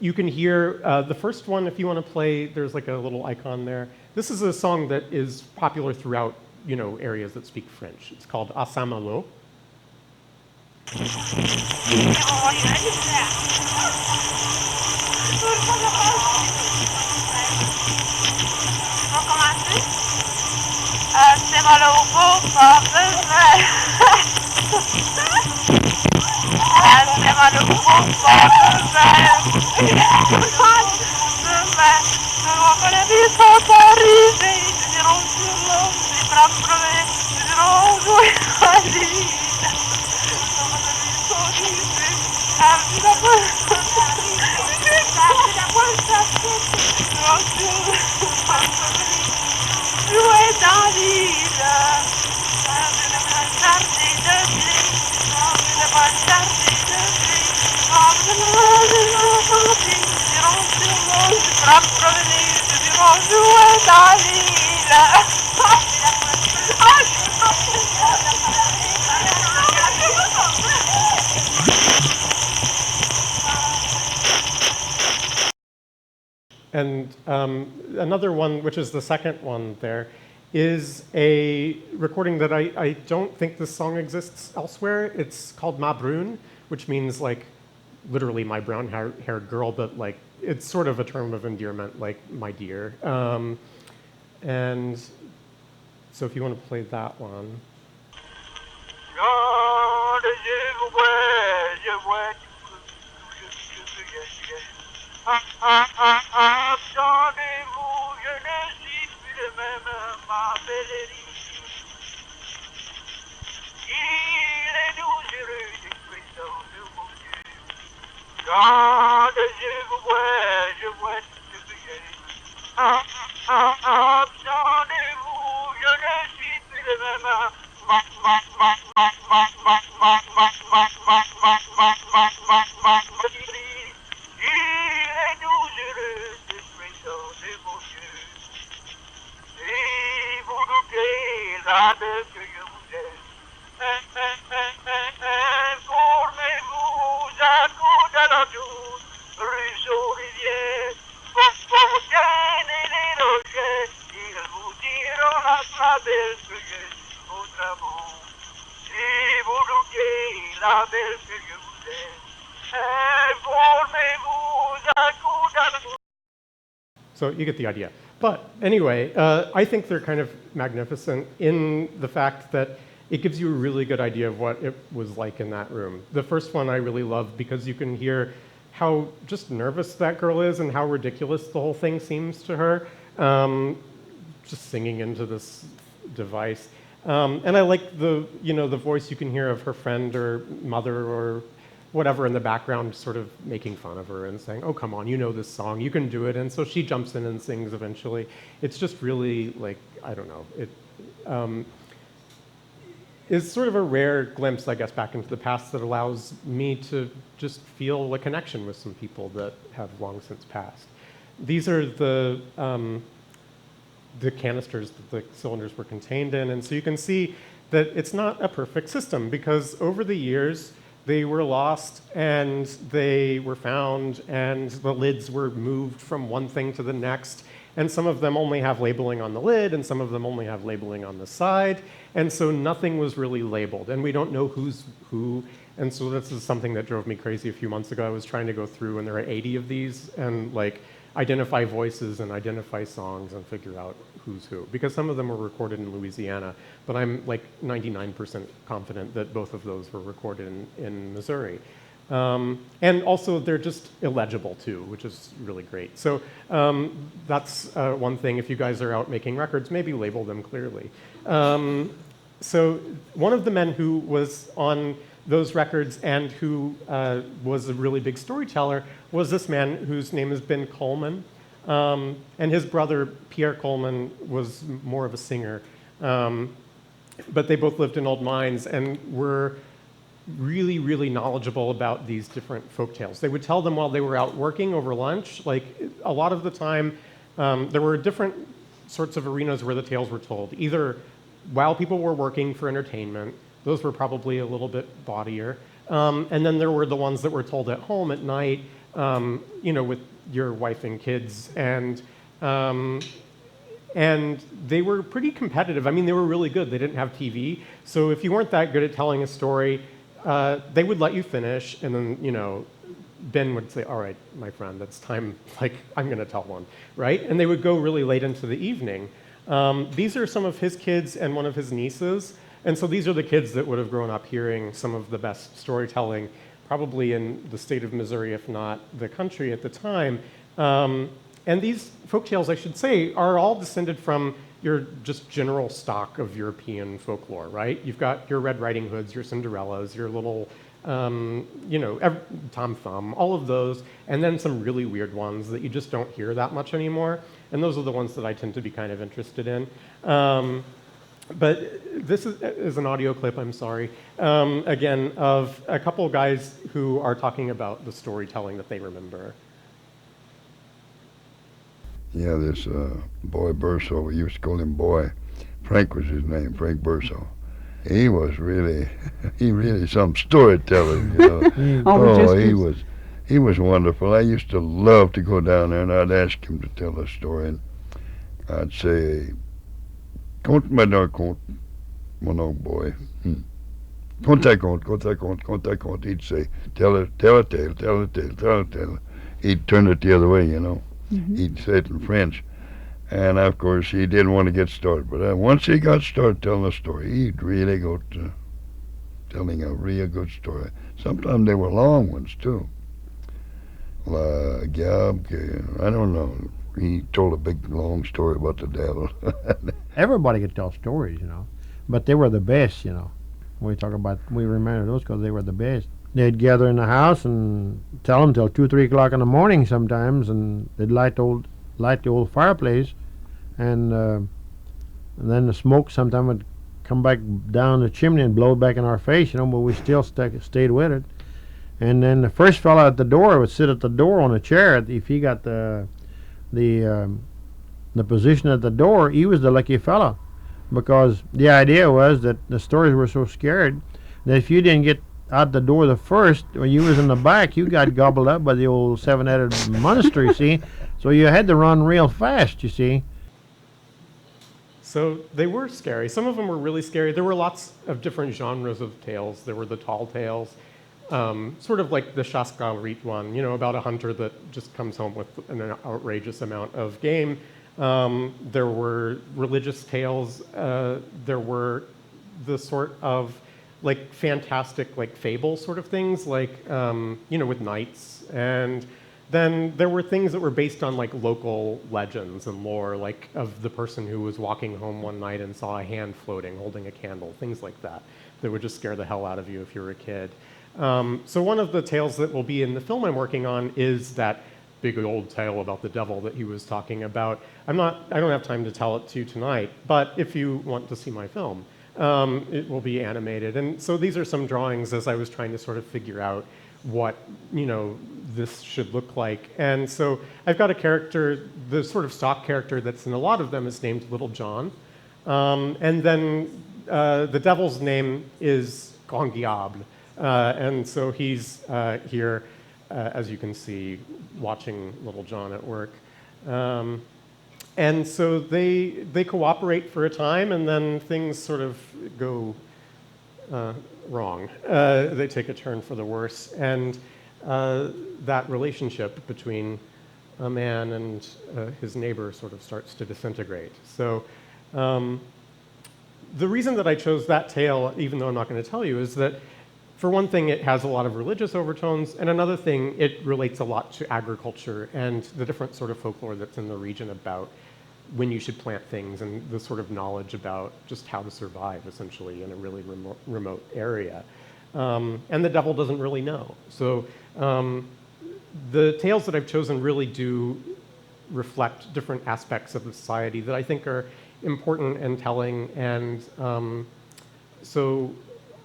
you can hear the first one, if you want to play, there's like a little icon there. This is a song that is popular throughout, areas that speak French. It's called ASIMO. C'est mal au beau, pas besoin. C'est mal au beau, pas besoin. Quand la vie sont arrivées, ils diront sur l'eau, ils frapperont, ils diront jouer à l'île. Quand la vie sont arrivées, avec la voix, jouer dans l'île, avec la tartée de blé, avec la tartée de blé, avec la tartée, ils iront sur l'eau, ils frapperont, ils iront jouer dans l'île. And another one, which is the second one there, is a recording that I don't think this song exists elsewhere. It's called Ma Brune, which means like literally my brown-haired girl, but like it's sort of a term of endearment, like my dear. And so if you want to play that one. Attendez-vous, je ne suis plus le même, ma belle Riche. Il est doucereux d'expression de mon Dieu. Quand je vous vois tout ce que j'ai. Attendez-vous, je ne suis plus le même. Que je vous aime. Informez-vous à coup d'alentour, ruisseaux, rivières, fontaines et les rochers, ils vous diront la belle que je suis, votre amour. Si vous doutez la belle que je vous aime, informez-vous à coup d'alentour. So you get the idea. But anyway, I think they're kind of magnificent in the fact that it gives you a really good idea of what it was like in that room. The first one I really love because you can hear how just nervous that girl is and how ridiculous the whole thing seems to her, just singing into this device. And I like the voice you can hear of her friend or mother or whatever in the background sort of making fun of her and saying, oh, come on, you know this song, you can do it. And so she jumps in and sings eventually. It's just really like, I don't know, it is sort of a rare glimpse, I guess, back into the past that allows me to just feel a connection with some people that have long since passed. These are the canisters that the cylinders were contained in. And so you can see that it's not a perfect system because over the years, they were lost and they were found and the lids were moved from one thing to the next. And some of them only have labeling on the lid and some of them only have labeling on the side. And so nothing was really labeled and we don't know who's who. And so this is something that drove me crazy a few months ago. I was trying to go through and there are 80 of these and like identify voices and identify songs and figure out who's who. Because some of them were recorded in Louisiana, but I'm like 99% confident that both of those were recorded in Missouri. And also they're just illegible too, which is really great. So that's one thing. If you guys are out making records, maybe label them clearly. So one of the men who was on those records and who was a really big storyteller was this man whose name has been Coleman. And his brother, Pierre Coleman, was more of a singer. But they both lived in old mines and were really, really knowledgeable about these different folk tales. They would tell them while they were out working over lunch. Like a lot of the time, there were different sorts of arenas where the tales were told. Either while people were working for entertainment, those were probably a little bit bawdier. And then there were the ones that were told at home at night, you know, with your wife and kids. And they were pretty competitive. I mean, they were really good. They didn't have TV. So if you weren't that good at telling a story, they would let you finish. And then, you know, Ben would say, all right, my friend, it's time, like, I'm going to tell one, right? And they would go really late into the evening. These are some of his kids and one of his nieces. And so these are the kids that would have grown up hearing some of the best storytelling, probably in the state of Missouri, if not the country at the time. And these folktales, I should say, are all descended from your just general stock of European folklore, right? You've got your Red Riding Hoods, your Cinderellas, your little, you know, Tom Thumb, all of those, and then some really weird ones that you just don't hear that much anymore. And those are the ones that I tend to be kind of interested in. But this is an audio clip, I'm sorry, again, of a couple of guys who are talking about the storytelling that they remember. Yeah, this boy Burso, we used to call him Boy. Frank was his name, Frank Burso. He was really, some storyteller, you know. He was wonderful. I used to love to go down there and I'd ask him to tell a story. And I'd say, conte-moi d'un conte, mon old boy. Conte un conte, conte un conte, conte un conte. He'd say, tell a tale, tell a tale, tell a tale. He'd turn it the other way, you know. Mm-hmm. He'd say it in French. And of course, he didn't want to get started. But once he got started telling a story, he'd really go to telling a real good story. Sometimes they were long ones, too. I don't know. He told a big, long story about the devil. Everybody could tell stories, you know. But they were the best, you know. We remember those because they were the best. They'd gather in the house and tell them till 2, 3 o'clock in the morning sometimes, and they'd light the old fireplace, and then the smoke sometimes would come back down the chimney and blow back in our face, you know, but we still stayed with it. And then the first fella at the door would sit at the door on a chair. If he got the position at the door, he was the lucky fella, because the idea was that the stories were so scared that if you didn't get out the door the first, when you was in the back, you got gobbled up by the old seven-headed monster, you see. So you had to run real fast, you see. So they were scary. Some of them were really scary. There were lots of different genres of tales. There were the tall tales, sort of like the Shas Gava one, you know, about a hunter that just comes home with an outrageous amount of game. There were religious tales. There were the sort of like fantastic, like fable sort of things, like, you know, with knights. And then there were things that were based on like local legends and lore, like of the person who was walking home one night and saw a hand floating holding a candle, things like that, that would just scare the hell out of you if you were a kid. So one of the tales that will be in the film I'm working on is that big old tale about the devil that he was talking about. I don't have time to tell it to you tonight, but if you want to see my film, it will be animated. And so these are some drawings as I was trying to sort of figure out what, this should look like. And so I've got a character, the sort of stock character that's in a lot of them is named Little John. And then the devil's name is Grand Diable. And so he's here, as you can see, watching Little John at work. And so they cooperate for a time, and then things sort of go wrong. They take a turn for the worse. And that relationship between a man and his neighbor sort of starts to disintegrate. So the reason that I chose that tale, even though I'm not going to tell you, is that for one thing, it has a lot of religious overtones, and another thing, it relates a lot to agriculture and the different sort of folklore that's in the region about when you should plant things and the sort of knowledge about just how to survive, essentially, in a really remote area. And the devil doesn't really know. So the tales that I've chosen really do reflect different aspects of the society that I think are important and telling, and so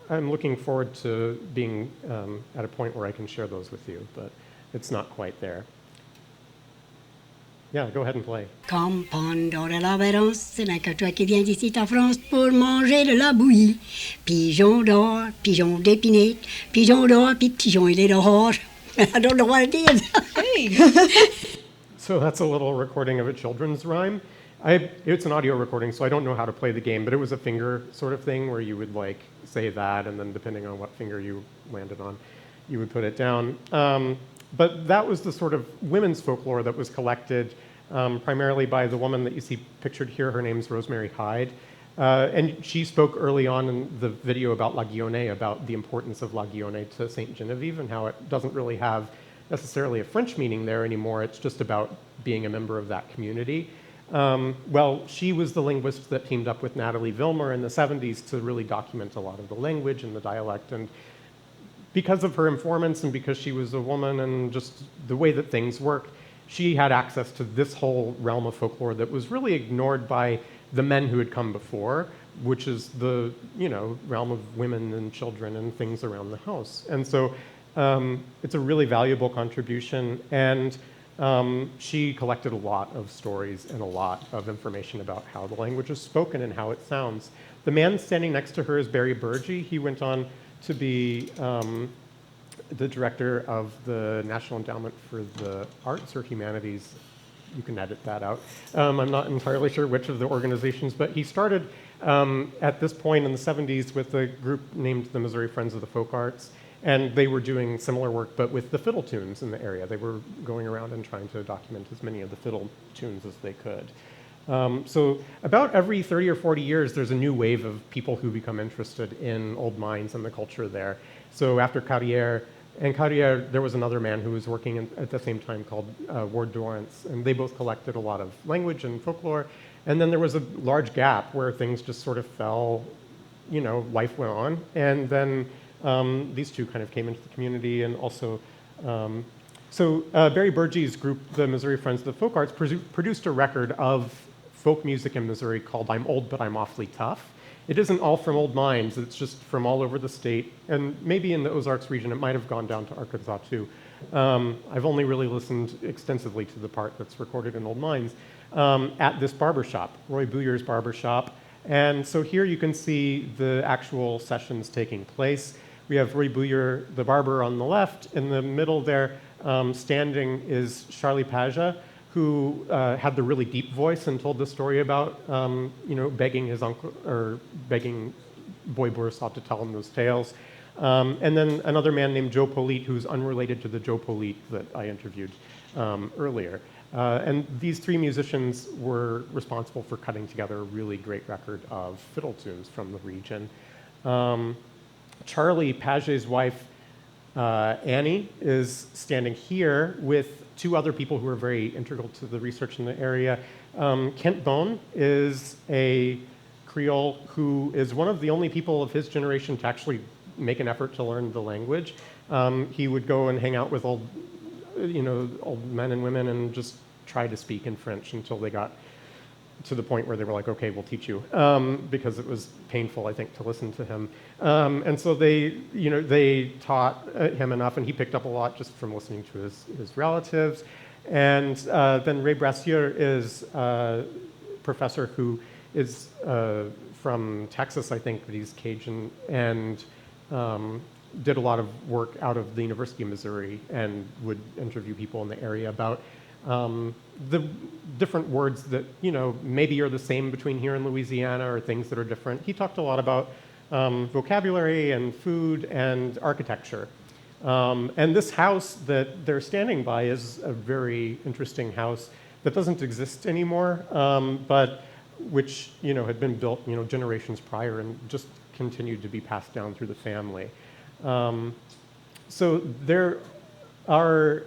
I'm looking forward to being at a point where I can share those with you, but it's not quite there. Yeah, go ahead and play. Comme pendant la vacances, c'est un catois qui vient d'ici en France pour manger de la bouillie. Pigeon d'or, pigeon d'épinette, pigeon d'or, puis pigeon il est dehors. I don't know what it is. So that's a little recording of a children's rhyme. It's an audio recording, so I don't know how to play the game, but it was a finger sort of thing where you would like say that, and then depending on what finger you landed on, you would put it down. But that was the sort of women's folklore that was collected primarily by the woman that you see pictured here. Her name's Rosemary Hyde. And she spoke early on in the video about La Guionne, about the importance of La Guionne to Saint Genevieve and how it doesn't really have necessarily a French meaning there anymore. It's just about being a member of that community. Well, she was the linguist that teamed up with Natalie Vilmer in the 70s to really document a lot of the language and the dialect. And because of her informants and because she was a woman and just the way that things work, she had access to this whole realm of folklore that was really ignored by the men who had come before, which is the realm of women and children and things around the house. And so it's a really valuable contribution, and she collected a lot of stories and a lot of information about how the language is spoken and how it sounds. The man standing next to her is Barry Burgee. He went on to be the director of the National Endowment for the Arts or Humanities. You can edit that out. I'm not entirely sure which of the organizations, but he started at this point in the 70s with a group named the Missouri Friends of the Folk Arts, and they were doing similar work, but with the fiddle tunes in the area. They were going around and trying to document as many of the fiddle tunes as they could. So about every 30 or 40 years, there's a new wave of people who become interested in old mines and the culture there. So after Carrière, there was another man who was working at the same time called Ward Dorrance, and they both collected a lot of language and folklore. And then there was a large gap where things just sort of fell, life went on. And then these two kind of came into the community, and also, Barry Burgee's group, the Missouri Friends of the Folk Arts, produced a record of folk music in Missouri called I'm Old But I'm Awfully Tough. It isn't all from old mines, it's just from all over the state, and maybe in the Ozarks region, it might have gone down to Arkansas too. I've only really listened extensively to the part that's recorded in old mines at this barbershop, Roy Bouyer's barbershop. And so here you can see the actual sessions taking place. We have Roy Bouyer, the barber, on the left. In the middle there, standing is Charlie Paja, who had the really deep voice and told the story about, begging his uncle, or begging Boy Bourassa to tell him those tales. And then another man named Joe Polite, who's unrelated to the Joe Polite that I interviewed earlier. And these three musicians were responsible for cutting together a really great record of fiddle tunes from the region. Charlie Paget's wife, Annie, is standing here with two other people who are very integral to the research in the area. Kent Bone is a Creole who is one of the only people of his generation to actually make an effort to learn the language. He would go and hang out with old men and women and just try to speak in French until they got to the point where they were like, okay, we'll teach you, because it was painful, I think, to listen to him. And so they taught him enough, and he picked up a lot just from listening to his relatives. And then Ray Brassier is a professor who is from Texas, I think, but he's Cajun, and did a lot of work out of the University of Missouri and would interview people in the area about the different words that, maybe are the same between here and Louisiana, or things that are different. He talked a lot about vocabulary and food and architecture. And this house that they're standing by is a very interesting house that doesn't exist anymore, but which had been built generations prior and just continued to be passed down through the family. So there are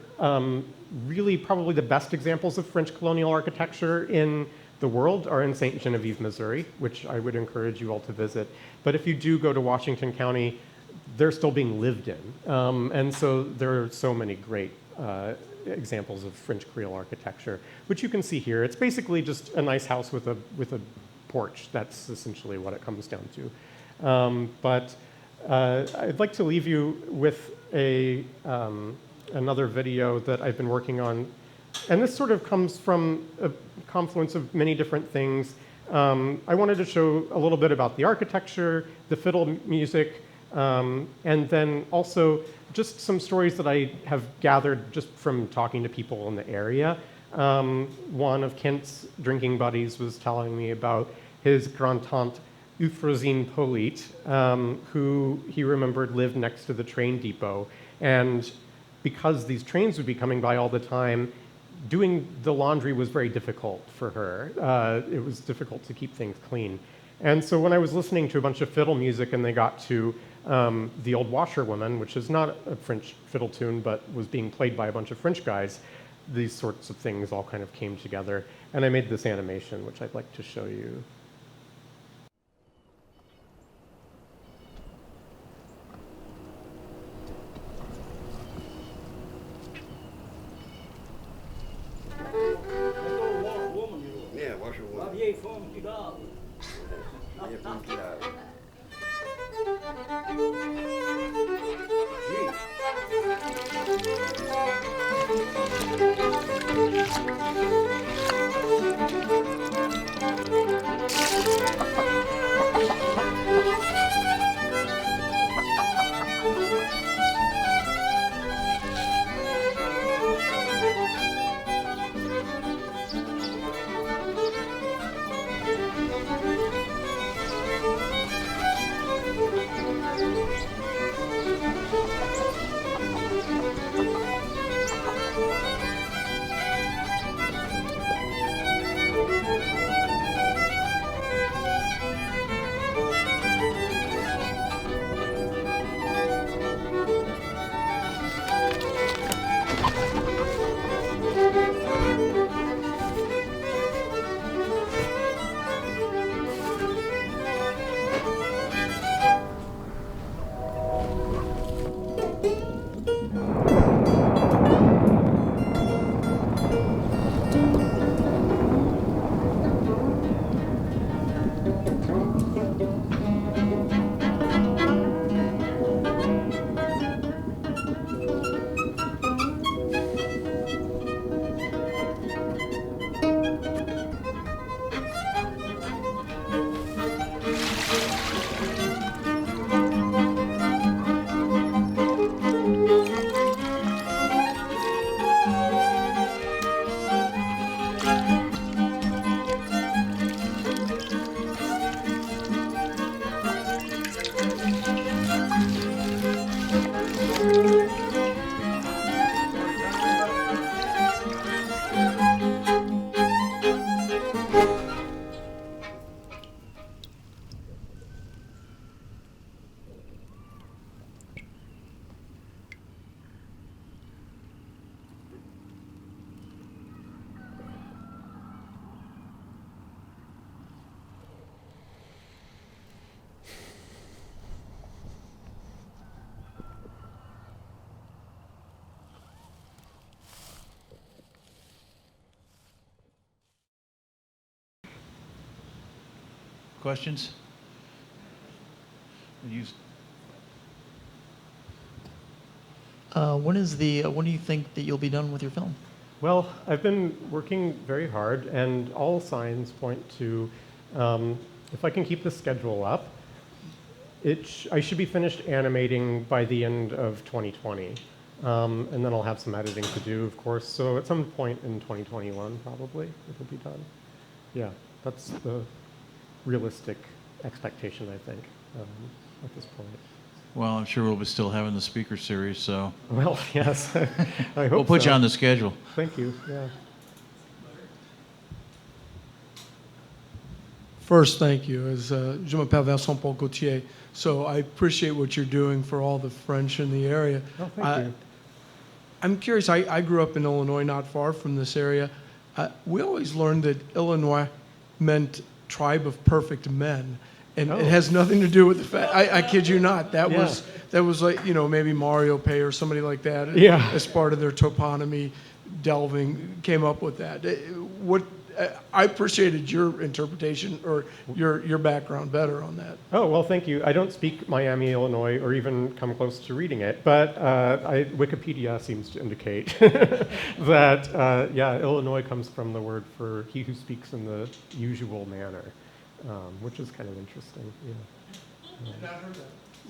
really probably the best examples of French colonial architecture in the world are in St. Genevieve, Missouri, which I would encourage you all to visit. But if you do go to Washington County, they're still being lived in. And so there are so many great examples of French Creole architecture, which you can see here. It's basically just a nice house with a porch. That's essentially what it comes down to. But I'd like to leave you with another video that I've been working on. And this sort of comes from a confluence of many different things. I wanted to show a little bit about the architecture, the fiddle music, and then also just some stories that I have gathered just from talking to people in the area. One of Kent's drinking buddies was telling me about his grand-tante, Euphrosine Polite, who he remembered lived next to the train depot. And because these trains would be coming by all the time, doing the laundry was very difficult for her. It was difficult to keep things clean. And so when I was listening to a bunch of fiddle music and they got to The Old Washerwoman, which is not a French fiddle tune, but was being played by a bunch of French guys, these sorts of things all kind of came together. And I made this animation, which I'd like to show you. questions? When do you think that you'll be done with your film? Well, I've been working very hard, and all signs point to, if I can keep the schedule up, I should be finished animating by the end of 2020. And then I'll have some editing to do, of course. So at some point in 2021, probably, it'll be done. Yeah, that's the realistic expectation, I think, at this point. Well, I'm sure we'll be still having the speaker series, so Well, yes, I hope we'll put so. you on the schedule. Thank you, yeah. First, thank you. Je m'appelle Vincent Paul Gauthier, so I appreciate what you're doing for all the French in the area. Oh, thank you. I'm curious, I grew up in Illinois, not far from this area. We always learned that Illinois meant tribe of perfect men. And it has nothing to do with the fact, I kid you not, that was like, you know, maybe Mario Pay or somebody like that, as part of their toponymy delving, came up with that. I appreciated your interpretation or your background better on that. Oh, well, thank you. I don't speak Miami, Illinois, or even come close to reading it, but Wikipedia seems to indicate that, Illinois comes from the word for he who speaks in the usual manner, which is kind of interesting.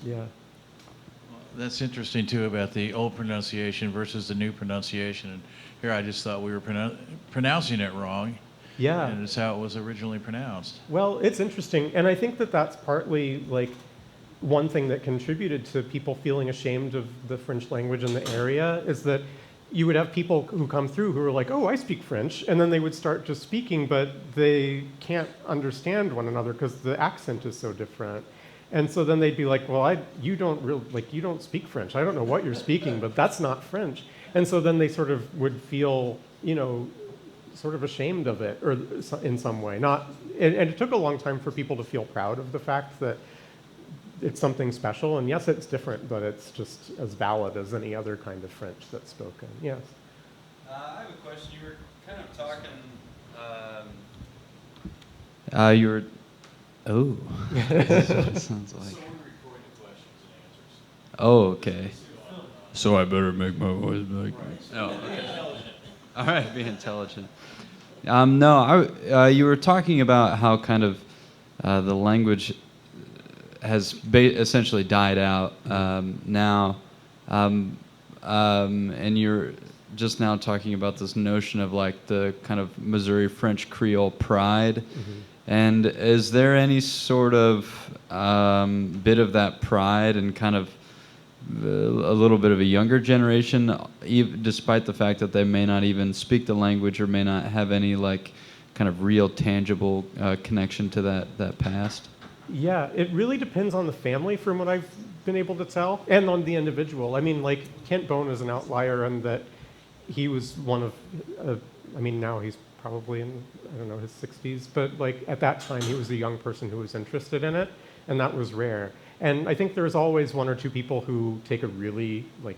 Yeah. That's interesting, too, about the old pronunciation versus the new pronunciation. And here I just thought we were pronouncing it wrong. Yeah. And it's how it was originally pronounced. Well, it's interesting, and I think that that's partly like one thing that contributed to people feeling ashamed of the French language in the area is that you would have people who come through who are like, oh, I speak French, and then they would start just speaking, but they can't understand one another because the accent is so different. And so then they'd be like, well, you don't speak French. I don't know what you're speaking, but that's not French. And so then they sort of would feel, you know, sort of ashamed of it, or in some way. And it took a long time for people to feel proud of the fact that it's something special. And yes, it's different, but it's just as valid as any other kind of French that's spoken. Yes. I have a question. You were kind of talking. You were. Oh. That's what it sounds like. Oh, okay. So I better make my voice like. Oh, okay. All right, be intelligent. You were talking about how kind of the language has essentially died out now, and you're just now talking about this notion of like the kind of Missouri French Creole pride. Mm-hmm. And is there any sort of bit of that pride and kind of a little bit of a younger generation, despite the fact that they may not even speak the language or may not have any like kind of real tangible connection to that past? Yeah, it really depends on the family from what I've been able to tell, and on the individual. I mean, like Kent Bone is an outlier in that he was one of, now he's probably in, I don't know, his 60s, but like at that time he was a young person who was interested in it, and that was rare. And I think there's always one or two people who take a really like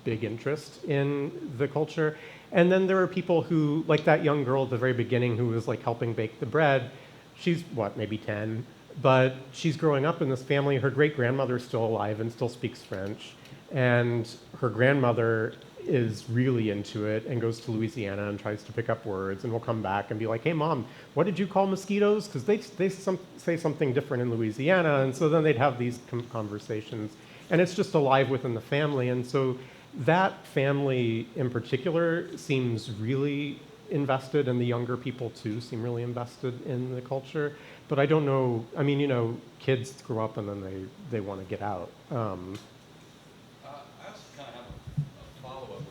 big interest in the culture. And then there are people who, like that young girl at the very beginning who was like helping bake the bread. She's maybe 10, but she's growing up in this family. Her great-grandmother's still alive and still speaks French. And her grandmother is really into it and goes to Louisiana and tries to pick up words and will come back and be like, hey, Mom, what did you call mosquitoes? Because they say something different in Louisiana. And so then they'd have these conversations. And it's just alive within the family. And so that family in particular seems really invested, and the younger people too seem really invested in the culture. But I don't know, kids grow up and then they want to get out.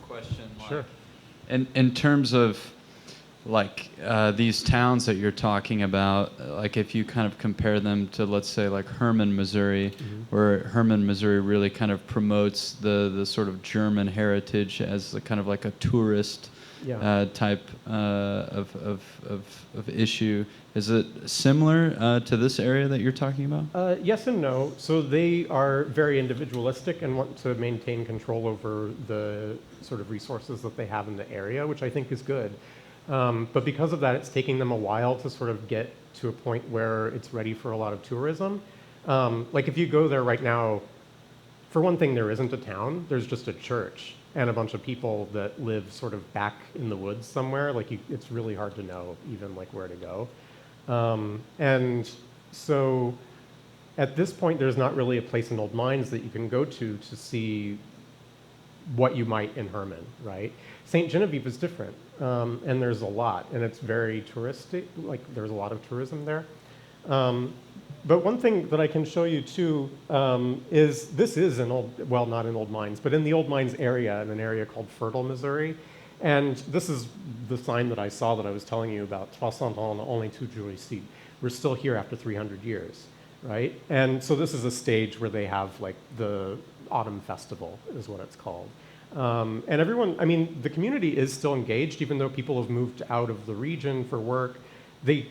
Question. Sure. In terms of like these towns that you're talking about, like if you kind of compare them to, let's say, like Herman, Missouri, mm-hmm. where Herman, Missouri really kind of promotes the sort of German heritage as a kind of like a tourist type of issue. Is it similar to this area that you're talking about? Yes and no. So they are very individualistic and want to maintain control over the sort of resources that they have in the area, which I think is good. But because of that, it's taking them a while to sort of get to a point where it's ready for a lot of tourism. Like if you go there right now, for one thing, there isn't a town. There's just a church and a bunch of people that live sort of back in the woods somewhere. Like it's really hard to know even like where to go. And so at this point, there's not really a place in Old Mines that you can go to see what you might in Herman, right? St. Genevieve is different, and there's a lot, and it's very touristic, like there's a lot of tourism there. But one thing that I can show you too is this is an old, well, not in Old Mines, but in the Old Mines area, in an area called Fertile, Missouri. And this is the sign that I saw that I was telling you about, 300 ans, only toujours ici. We're still here after 300 years, right? And so this is a stage where they have like the Autumn Festival is what it's called. And everyone, I mean, the community is still engaged, even though people have moved out of the region for work. They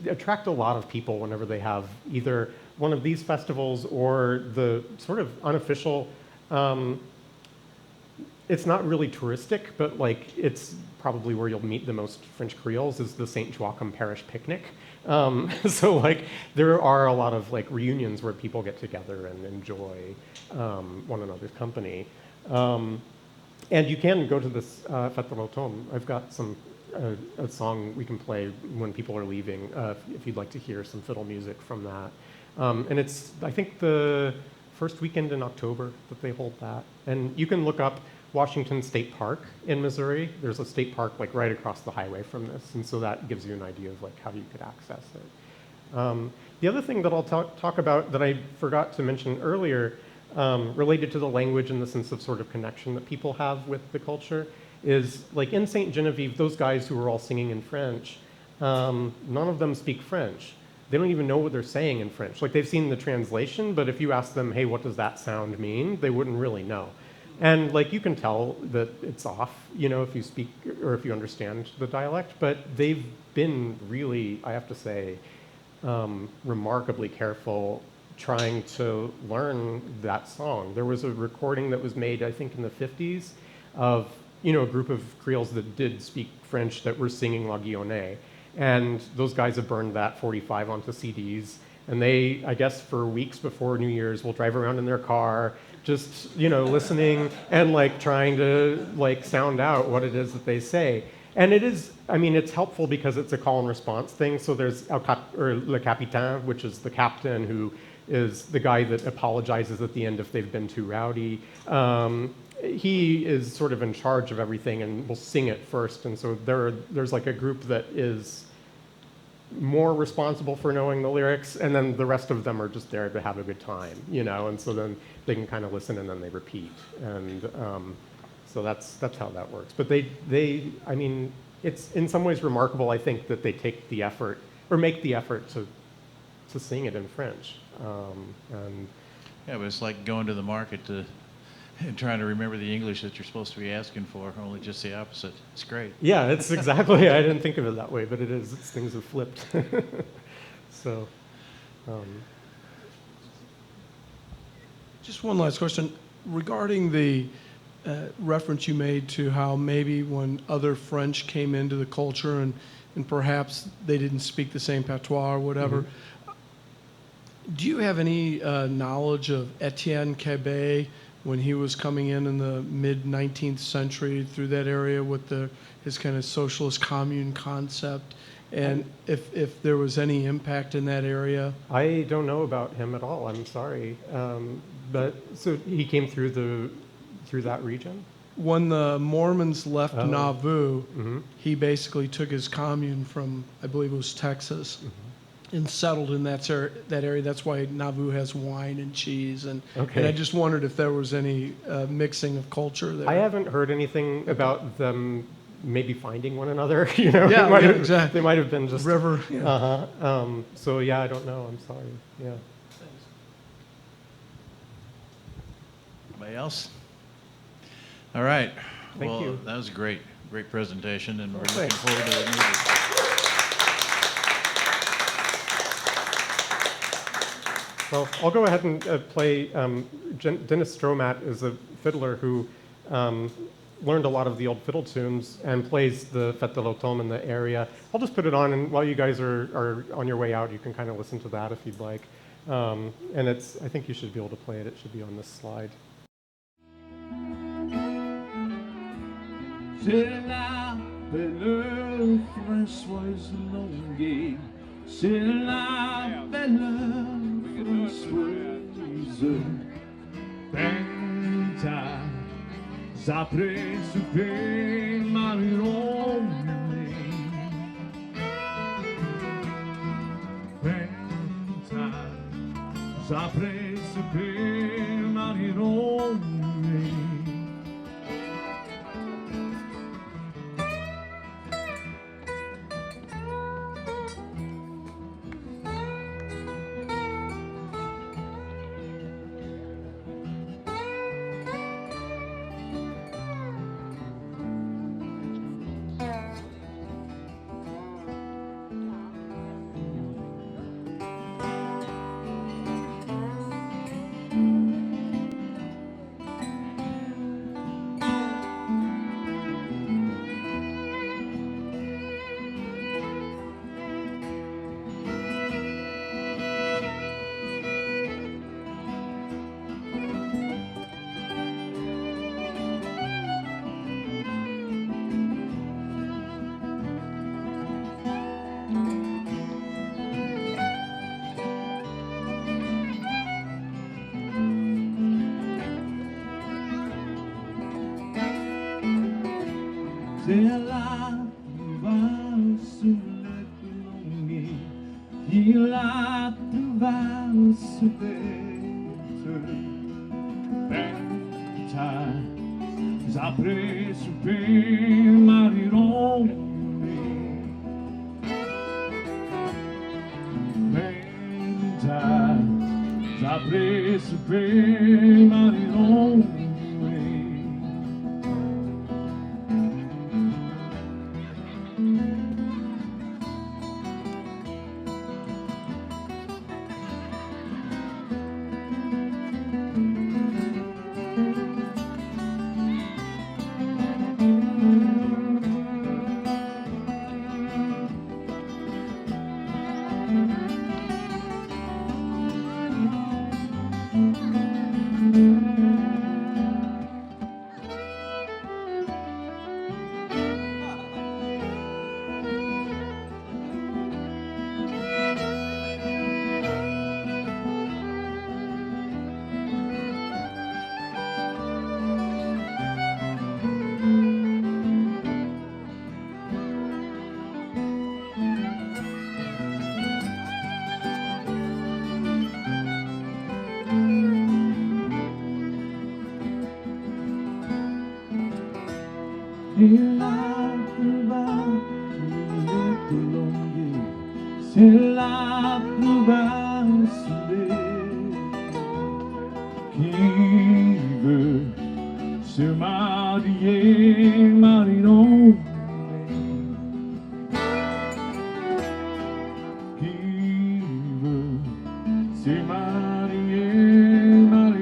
attract a lot of people whenever they have either one of these festivals or the sort of unofficial, it's not really touristic, but like it's probably where you'll meet the most French Creoles is the St. Joachim Parish Picnic. So like there are a lot of like reunions where people get together and enjoy one another's company. And you can go to this Fête de l'Automne. I've got some a song we can play when people are leaving if you'd like to hear some fiddle music from that. And it's, I think, the first weekend in October that they hold that. And you can look up Washington State Park in Missouri. There's a state park like right across the highway from this, and so that gives you an idea of like how you could access it. The other thing that I'll talk about that I forgot to mention earlier, related to the language and the sense of sort of connection that people have with the culture, is like in St. Genevieve, those guys who are all singing in French, none of them speak French. They don't even know what they're saying in French. Like they've seen the translation, but if you ask them, hey, what does that sound mean? They wouldn't really know. And like you can tell that it's off, you know, if you speak or if you understand the dialect, but they've been really, I have to say, remarkably careful trying to learn that song. There was a recording that was made, I think, in the 50s of, you know, a group of Creoles that did speak French that were singing La Guillonnais. And those guys have burned that 45 onto CDs. And they, I guess, for weeks before New Year's, will drive around in their car, just, you know, listening and like trying to like sound out what it is that they say. And it is, I mean, it's helpful because it's a call and response thing. So there's Le Capitaine, which is the captain who is the guy that apologizes at the end if they've been too rowdy. He is sort of in charge of everything and will sing it first. And so there's like a group that is more responsible for knowing the lyrics, and then the rest of them are just there to have a good time, you know, and so then they can kind of listen and then they repeat. And so that's how that works. But they, I mean, it's in some ways remarkable, I think, that they take the effort, or make the effort to sing it in French. And yeah, but it's like going to the market and trying to remember the English that you're supposed to be asking for, only just the opposite. It's great. Yeah, it's exactly, I didn't think of it that way, but it is, things have flipped. So. Just one last question. Regarding the reference you made to how maybe when other French came into the culture and perhaps they didn't speak the same patois or whatever, do you have any knowledge of Etienne Cabet when he was coming in the mid-19th century through that area with his kind of socialist commune concept, and if there was any impact in that area? I don't know about him at all, I'm sorry. But so he came through that region? When the Mormons left Nauvoo, he basically took his commune from, I believe it was Texas, and settled in that area. That's why Nauvoo has wine and cheese. And I just wondered if there was any mixing of culture there. I haven't heard anything about them maybe finding one another. You know, yeah, exactly. They might have been just river. Yeah. So yeah, I don't know. I'm sorry. Yeah. Anybody else? All right. Thank you. That was a great presentation, and we're looking forward to the music. Well, I'll go ahead and play. Dennis Stromat is a fiddler who learned a lot of the old fiddle tunes and plays the Fête de l'Automne in the area. I'll just put it on, and while you guys are on your way out, you can kind of listen to that if you'd like. And I think you should be able to play it. It should be on this slide. C'est la belle Françoise Longuet, c'est la belle Françoise. 20 ans après souper, Marion. 20 ans après souper, Marion. C'est la valse longue, il a valse bête. 20 ans après souper, Mariron. 20 ans après souper, Mariron. Il a c'est la province qui veut se marier, Marinon. Qui veut se marier, Marinon.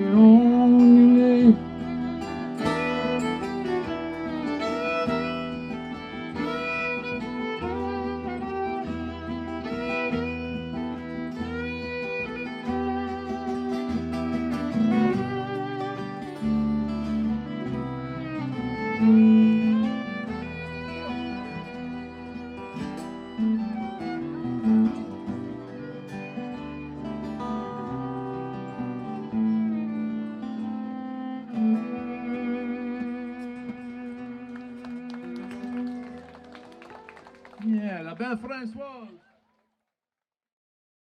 Yeah, la belle Françoise.